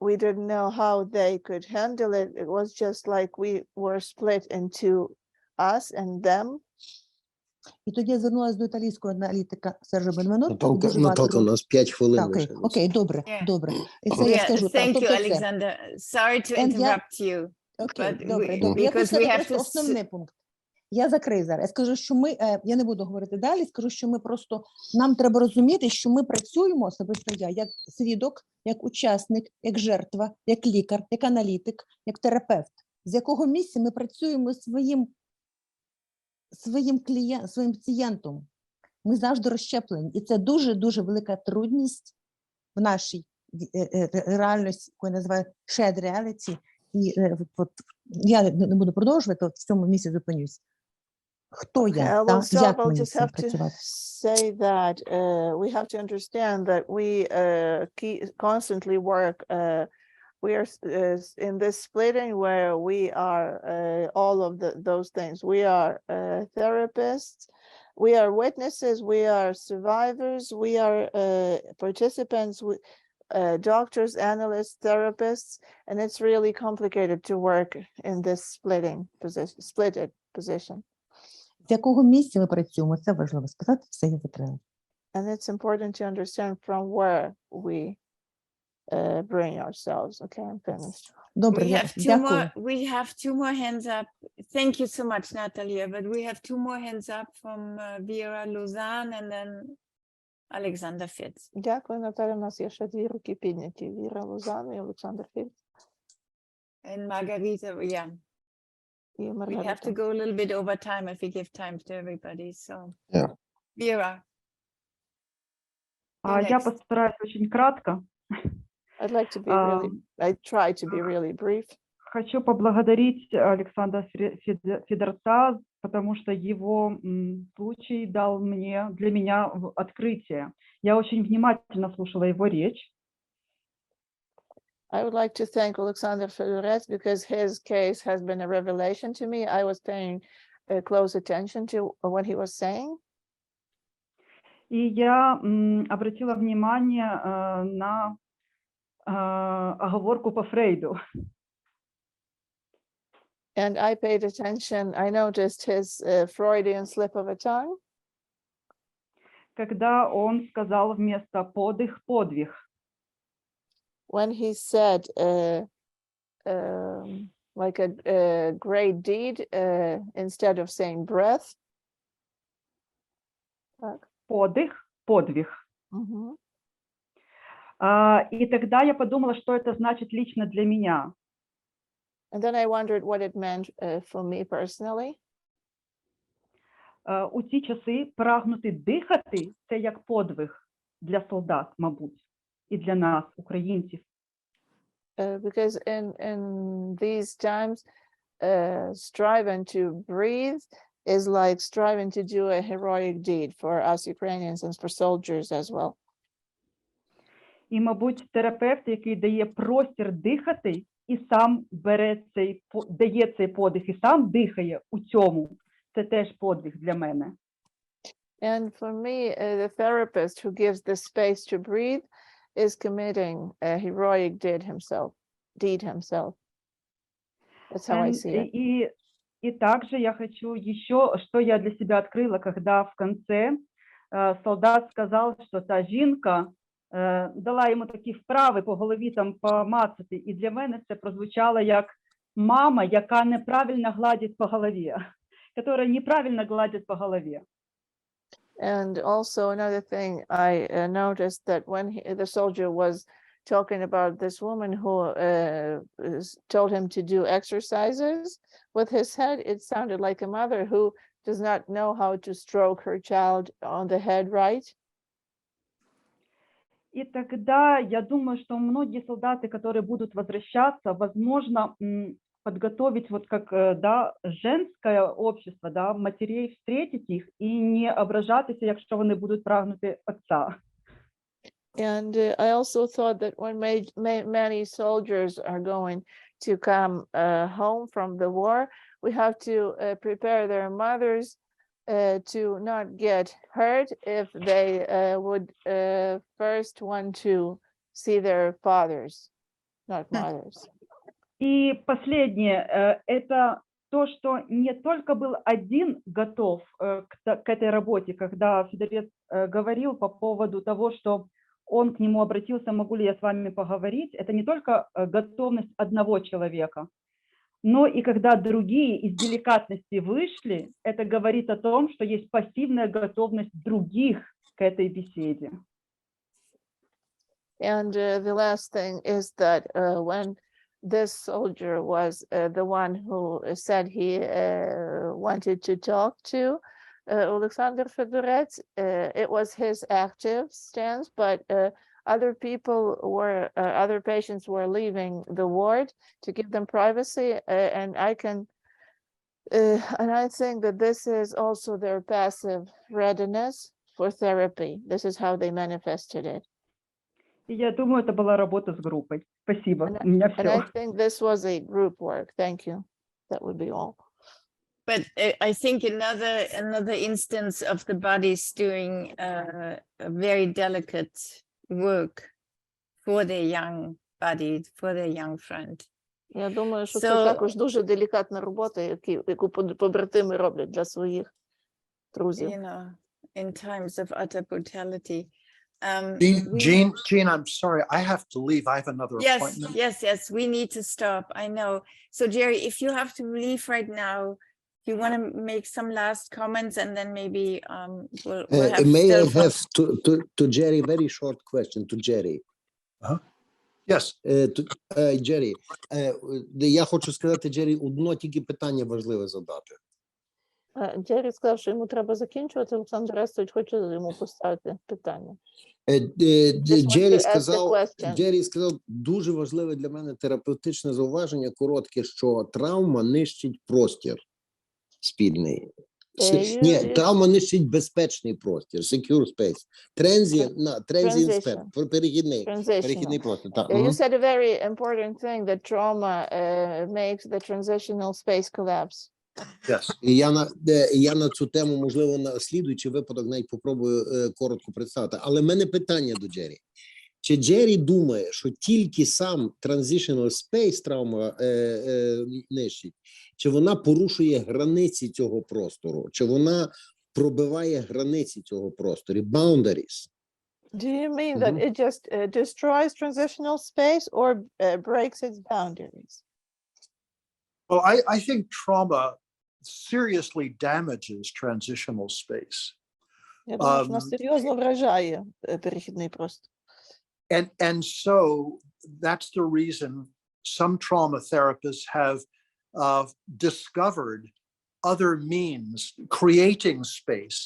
we didn't know how they could handle it. It was just like we were split into us and them. І тоді я звернулася до італійського аналітика Сержа Бенвенуто. Наталка, у нас 5 хвилин. Окей, добре, добре. І це я скажу. Thank you, Oleksandr. Sorry to interrupt you. Окей, добре. Я хочу сказати просто основний пункт. Я закрию зараз. Я скажу, що я не буду говорити далі, скажу, що нам треба розуміти, що ми працюємо, особисто я, як свідок, як учасник, як жертва, як лікар, як аналітик, як терапевт. З якого місця ми працюємо своїм пацієнтом. Ми завжди розщеплені. І це дуже-дуже велика трудність в нашій реальності, яку я називаю shared reality. І от, я не буду продовжувати, от в цьому місці зупинюсь. Хто я? Well, so Як I'll мені just з цим have to працювати? say that we have to understand that we constantly work. We are in this splitting where we are all of those things. We are therapists, we are witnesses, we are survivors, we are participants, doctors, analysts, therapists, and it's really complicated to work in this splitted position. З якого місця ми працюємо? Це важливо сказати, все я закрила. And it's important to understand from where we bring ourselves. Okay, I'm finished. Добре, дякую. We have two more hands up. Thank you so much, Natalia. But we have two more hands up from Vera Lausanne and then Oleksandr Filts. Дякую, Наталя. У нас є ще 2 руки підняті. Віра Лозан і Олександр Фільц. And Margarita, yeah. І We have to Маргарита. go a little bit over time if we give time to everybody. So, Yeah. Vera. Я next. постараюсь очень кратко. I'd like to be really, I try to be really brief. Хочу поблагодарить Александра Федорца, потому что его случай дал для меня открытие. Я очень внимательно слушала его речь. I would like to thank Oleksandr Fedorets because his case has been a revelation to me. I was paying close attention to what he was saying. И я обратила внимание на оговорку по Фрейду. And I paid attention, I noticed his Freudian slip of a tongue. Когда он сказал вместо подых подвиг. When he said like a great deed instead of saying breath. Подых, подвиг. Mm-hmm. И тогда я подумала, что это значит лично для меня. And then I wondered what it meant for me personally. У ті часи прагнути дихати – це як подвиг для солдат, мабуть, і для нас, українців. Because in these times, striving to breathe is like striving to do a heroic deed for us Ukrainians and for soldiers as well. І, мабуть, терапевт, який дає простір дихати, і сам дає цей подих, і сам дихає у цьому, це теж подвиг для мене. And for me, the therapist who gives the space to breathe is committing a heroic deed himself. That's how I see it. И также я хочу еще, что я для себя открыла, когда в конце солдат сказал, что та жінка дала йому такі вправи по голові там помацати, і для мене це прозвучало як мама, яка неправильно гладить по голові, которая неправильно гладит по голові. And also another thing I noticed that when the soldier was talking about this woman who told him to do exercises with his head, it sounded like a mother who does not know how to stroke her child on the head right. И тогда я думаю, что многие солдаты, которые будут возвращаться, возможно, подготовить вот как, да, женское общество, да, матерей встретить их и не ображатися, якщо вони будуть прагнути отця. And I also thought that when many soldiers are going to come home from the war, we have to prepare their mothers to not get hurt if they would first want to see their fathers, not mothers. И последнее, это то, что не только был один готов к этой работе, когда Федорец говорил по поводу того, что он к нему обратился, могу ли я с вами поговорить, это не только готовность одного человека, но и когда другие из деликатности вышли, это говорит о том, что есть пассивная готовность других к этой беседе. And the last thing is that when this soldier was the one who said he wanted to talk to, Oleksandr Fedoretz, it was his active stance, but other patients were leaving the ward to give them privacy, and I think that this is also their passive readiness for therapy. This is how they manifested it. Я думаю, это была работа с группой. Спасибо. У меня And I все. think this was a group work. Thank you. That would be all. But I think another instance of the bodies doing a very delicate work for their young body, for their young friend. Я думаю, що So- це також дуже делікатна робота, яку побратими роблять для своїх друзів. You know, in times of utter brutality. Jeanne, I'm sorry, I have to leave. I have another appointment. Yes, we need to stop. I know. So Jerry, if you have to leave right now, you want to make some last comments, and then maybe we'll have May I still have to Jerry very short question to Jerry. Yes. Jerry, я хочу сказати, Jerry, одно тільки питання важливе задати. Джері сказав, що йому треба закінчувати. Олександр Рестович хоче йому поставити питання. Джері сказав, дуже важливе для мене терапевтичне зауваження, коротке, що травма нищить простір спільний. Ні, травма нищить безпечний простір, secure space. Перехідний простір. You said a very important thing, that trauma makes the transitional space collapse. Yes. І я на цю тему, можливо, на слідуючий випадок навіть попробую коротко представити. Але в мене питання до Джері. Чи Джері думає, що тільки сам transitional space травма нищить, чи вона порушує границі цього простору, чи вона пробиває границі цього простору, boundaries? Do you mean that it just destroys transitional space or breaks its boundaries? Well, I think trauma seriously damages transitional space. Я думаю, що вона серйозно вражає перехідний простір. And so that's the reason some trauma therapists have discovered other means, creating space.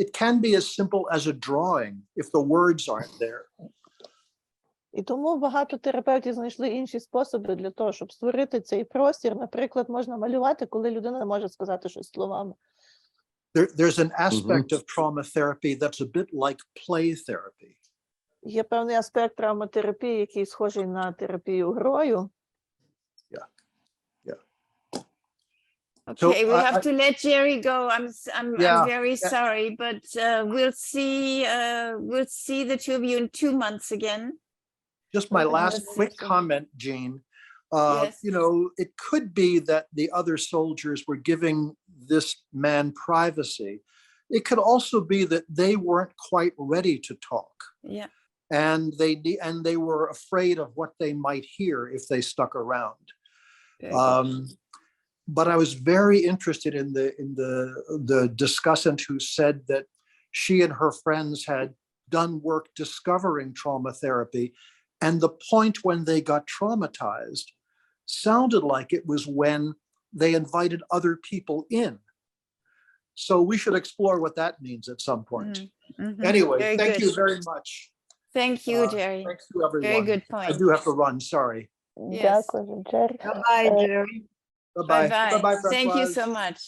It can be as simple as a drawing if the words aren't there. І тому багато терапевтів знайшли інші способи для того, щоб створити цей простір. Наприклад, можна малювати, коли людина не може сказати щось словами. There's an aspect of trauma therapy that's a bit like play therapy. Є певний аспект травматерапії, який схожий на терапію грою. Okay, we have to let Jerry go. I'm very sorry, but we'll see the two of you in 2 months again. Just my last quick comment, Jeanne. Yes. You know, it could be that the other soldiers were giving this man privacy. It could also be that they weren't quite ready to talk. Yeah. And they were afraid of what they might hear if they stuck around. But I was very interested in the discussant who said that she and her friends had done work discovering trauma therapy, and the point when they got traumatized sounded like it was when they invited other people in. So we should explore what that means at some point. Anyway, thank you very much. Thank you, Jerry. Thanks to everyone. Very good point. I do have to run, sorry. Дякую, Джері. Bye, Jerry. Bye-bye. Bye-bye. Bye-bye, Thank you Françoise. so much.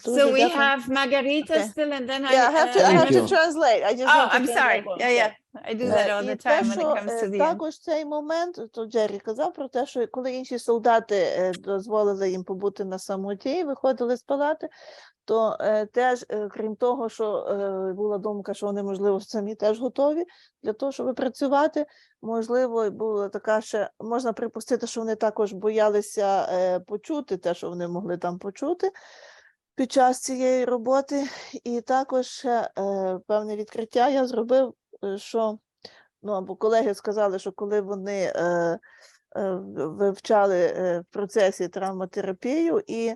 Дуже So we дякую. have Margarita Okay. still, and then Yeah, I have to Thank you. translate. I just Oh, have to I'm sorry. translate. Yeah. I do that all І the те, time when it що, comes to the end. також цей момент, то Джері казав про те, що коли інші солдати дозволили їм побути на самоті, виходили з палати, то теж, крім того, що була думка, що вони, можливо, самі теж готові для того, щоб працювати, можливо, була така ще, можна припустити, що вони також боялися почути те, що вони могли там почути під час цієї роботи. І також певне відкриття я зробив, що, або колеги сказали, що коли вони вивчали в процесі травматерапію, і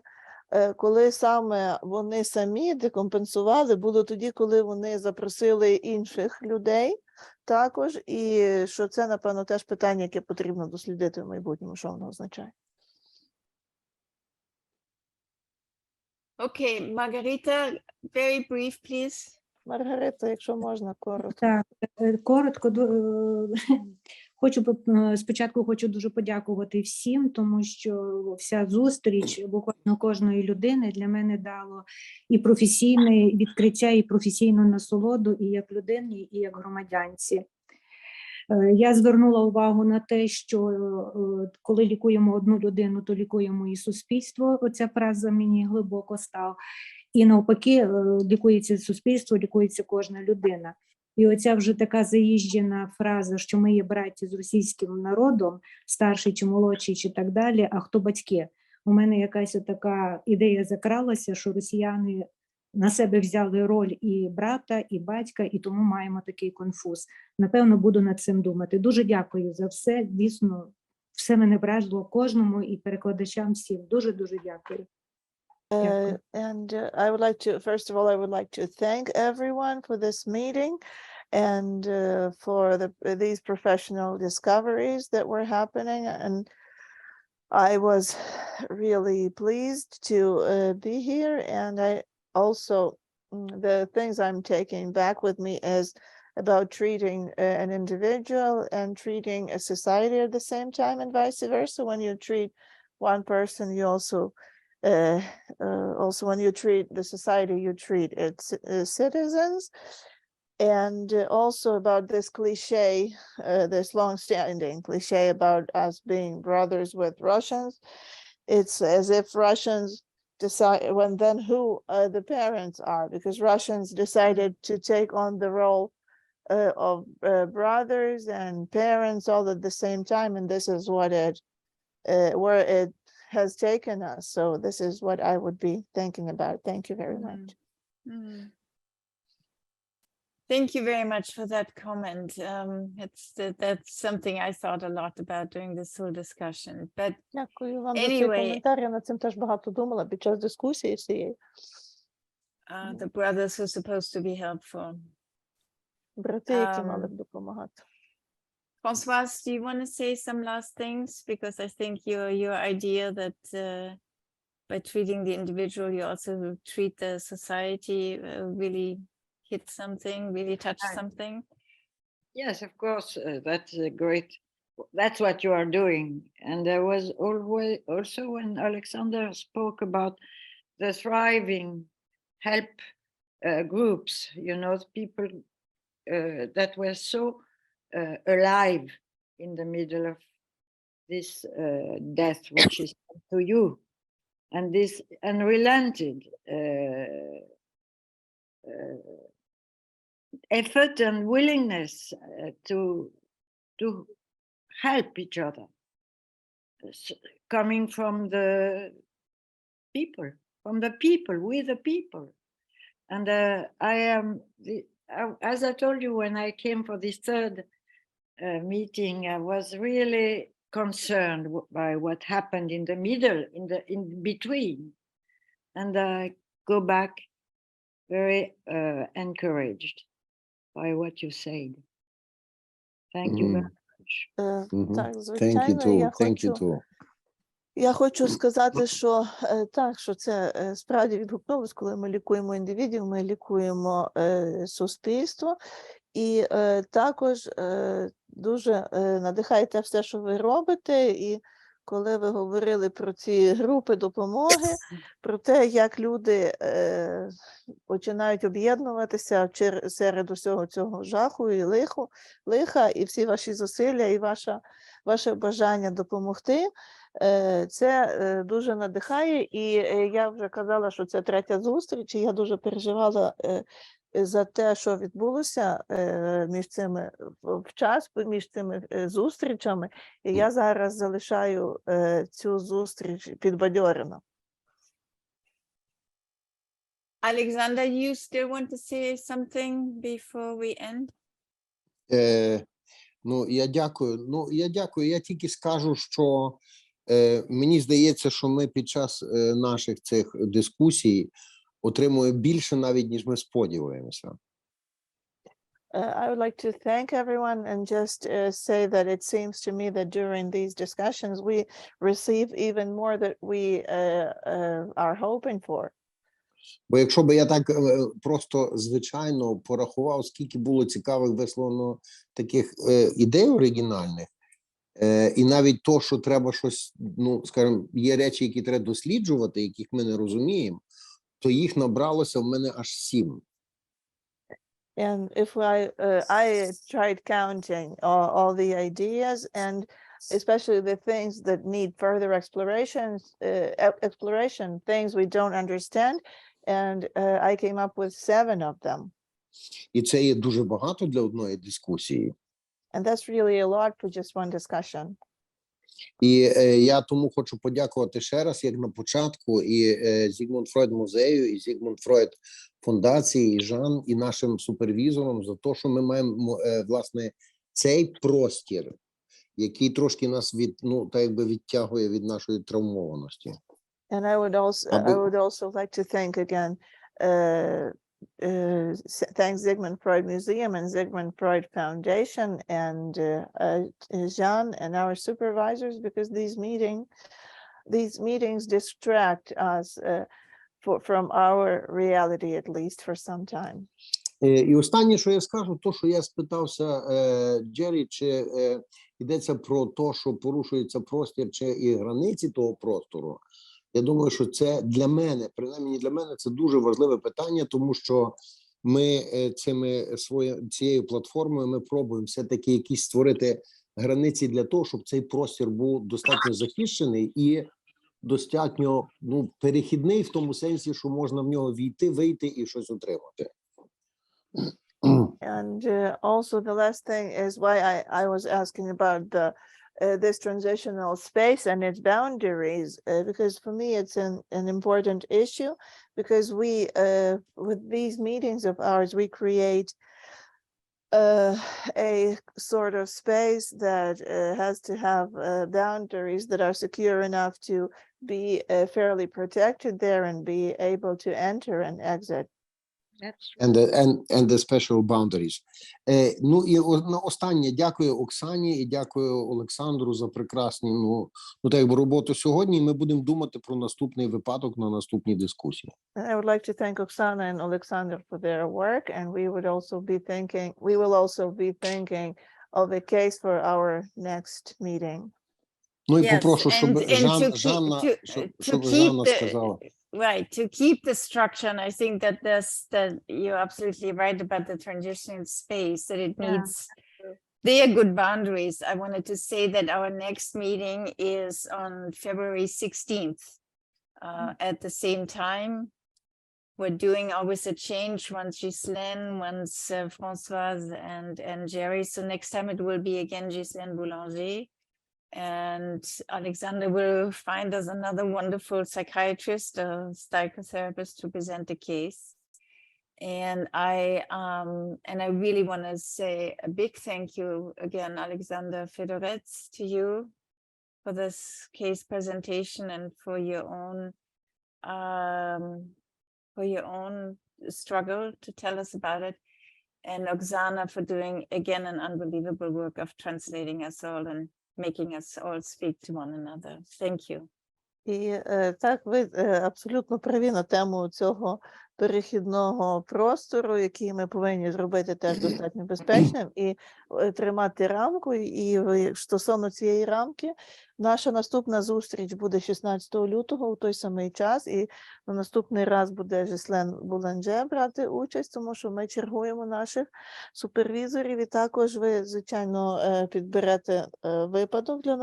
коли саме вони самі декомпенсували, було тоді, коли вони запросили інших людей також, і що це, напевно, теж питання, яке потрібно дослідити в майбутньому, що воно означає. Okay, Margarita, very brief, please. Маргарита, якщо можна, коротко. Так, коротко, спочатку хочу дуже подякувати всім, тому що вся зустріч буквально кожної людини для мене дало і професійне відкриття, і професійну насолоду, і як людині, і як громадянці. Я звернула увагу на те, що коли лікуємо одну людину, то лікуємо і суспільство. Оця фраза мені глибоко стала. І навпаки, лікується суспільство, лікується кожна людина. І оця вже така заїжджена фраза, що ми є браті з російським народом, старший чи молодший, чи так далі, а хто батьки? У мене якась така ідея закралася, що росіяни на себе взяли роль і брата, і батька, і тому маємо такий конфуз. Напевно, буду над цим думати. Дуже дякую за все. Дійсно, все мене вразило кожному і перекладачам всім. Дуже-дуже дякую. And I would like to, first of all, I would like to thank everyone for this meeting and for these professional discoveries that were happening. And I was really pleased to be here. And I also, the things I'm taking back with me is about treating an individual and treating a society at the same time and vice versa. When you treat one person, you also when you treat the society, you treat its citizens. And also about this cliche, this long-standing cliche about us being brothers with Russians. It's as if Russians decide, when then who the parents are, because Russians decided to take on the role of brothers and parents all at the same time. And this is what where it has taken us. So this is what I would be thinking about. Thank you very much. Thank you very much for that comment. That's something I thought a lot about during this whole discussion. But Дякую вам за цей anyway, коментар. Я над цим теж багато думала під час дискусії цієї. the brothers who are supposed to be helpful. Брати, які мали б допомагати. Françoise, do you want to say some last things? Because I think your idea that by treating the individual, you also treat the society really hit something, really touch something. Yes, of course, that's a great, that's what you are doing. And there was always also when Oleksandr spoke about the thriving help groups, you know, people that were so alive in the middle of this death, which is to you, and this unrelented effort and willingness to help each other, coming from the people, with the people. And I am, as I told you, when I came for this third meeting, I was really concerned by what happened in the middle, in between, and I go back very encouraged by what you said. Thank you very much. Так, Thank you звичайно, too. Я хочу сказати, що так, що це справді відгукнулось, коли ми лікуємо індивідів, ми лікуємо суспільство. І також дуже надихає те все, що ви робите. І коли ви говорили про ці групи допомоги, про те, як люди починають об'єднуватися серед усього цього жаху і лиха, і всі ваші зусилля, і ваше бажання допомогти, це дуже надихає. І я вже казала, що це третя зустріч, і я дуже переживала за те, що відбулося між цими зустрічами. І я зараз залишаю цю зустріч підбадьорено. Alexander, you still want to say something before we end? Я дякую. Я тільки скажу, що мені здається, що ми під час наших цих дискусій отримуємо більше навіть, ніж ми сподіваємося. I would like to thank everyone and just say that it seems to me that during these discussions we receive even more that we are hoping for. Бо якщо б я так просто звичайно порахував, скільки було цікавих висловлено таких ідей оригінальних, і навіть то, що треба щось, ну, скажімо, є речі, які треба досліджувати, яких ми не розуміємо, то їх набралося в мене аж 7. And if I tried counting all the ideas, and especially the things that need further exploration, things we don't understand, and I came up with 7 of them. І це є дуже багато для одної дискусії. And that's really a lot for just one discussion. І я тому хочу подякувати ще раз, як на початку, і Sigmund Freud музею, і Sigmund Freud фундації, і Jeanne, і нашим супервізорам за те, що ми маємо, власне, цей простір, який трошки нас ну, так якби відтягує від нашої травмованості. And I would also like to thank again, thank Sigmund Freud Museum and Sigmund Freud Foundation and Jeanne and our supervisors, because these meetings distract us from our reality, at least for some time. І останнє, що я скажу, то, що я спитався Джері, чи йдеться про те, що порушується простір, чи і границі того простору. Я думаю, що це для мене, принаймні для мене, це дуже важливе питання, тому що ми цією платформою ми пробуємо все-таки якісь створити границі для того, щоб цей простір був достатньо захищений і достатньо, ну, перехідний в тому сенсі, що можна в нього війти, вийти і щось отримати. And also the last thing is why I was asking about this transitional space and its boundaries, because for me it's an important issue, because we with these meetings of ours we create a sort of space that has to have boundaries that are secure enough to be fairly protected there and be able to enter and exit. And the special boundaries. Ну і останнє, дякую Оксані і дякую Олександру за прекрасні, ну так якби роботу сьогодні. Ми будемо думати про наступний випадок на наступній дискусії. I would like to thank Oksana and Oleksandr for their work, and we will also be thinking of a case for our next meeting. Ну і попрошу, щоб Жанна сказала. Right, to keep the structure, and I think that you're absolutely right about the transitional space, that it needs, they are good boundaries. I wanted to say that our next meeting is on February 16th. At the same time, we're doing always a change, once Jeanne, once Françoise and Jerry. So next time it will be again Jeanne Boulanger. And Oleksandr will find us another wonderful psychiatrist, a psychotherapist to present the case. And I really want to say a big thank you again, Oleksandr Fedorets, to you for this case presentation and for your own struggle to tell us about it. And Oksana for doing again an unbelievable work of translating us all and making us all speak to one another. Thank you. І так, ви абсолютно праві на тему цього перехідного простору, який ми повинні зробити теж достатньо безпечним і тримати рамку. І стосовно цієї рамки, наша наступна зустріч буде 16 лютого у той самий час, і на наступний раз буде Jeanne Boulanger брати участь, тому що ми чергуємо наших супервізорів, і також ви, звичайно, підберете випадок для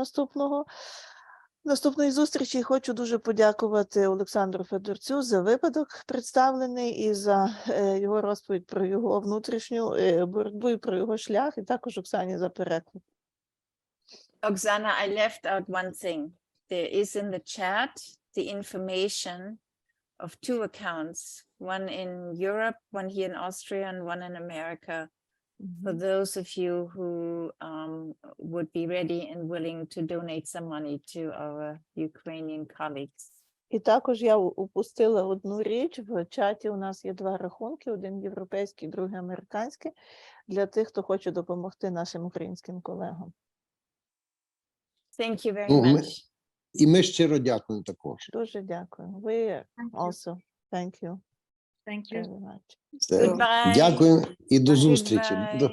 наступної зустрічі. Хочу дуже подякувати Олександру Федорцю за випадок представлений і за його розповідь про його внутрішню боротьбу і про його шлях, і також Оксані за переклад. Oksana, I left out one thing. There is in the chat the information of 2 accounts, one in Europe, one here in Austria, and one in America. For those of you who would be ready and willing to donate some money to our Ukrainian colleagues. І також я упустила одну річ. В чаті у нас є 2 рахунки, один європейський, другий американський, для тих, хто хоче допомогти нашим українським колегам. Thank you very much. І ми щиро дякуємо також. Дуже дякую. We also thank you. Thank you. very much. Все. Goodbye. Дякую і до зустрічі. Goodbye.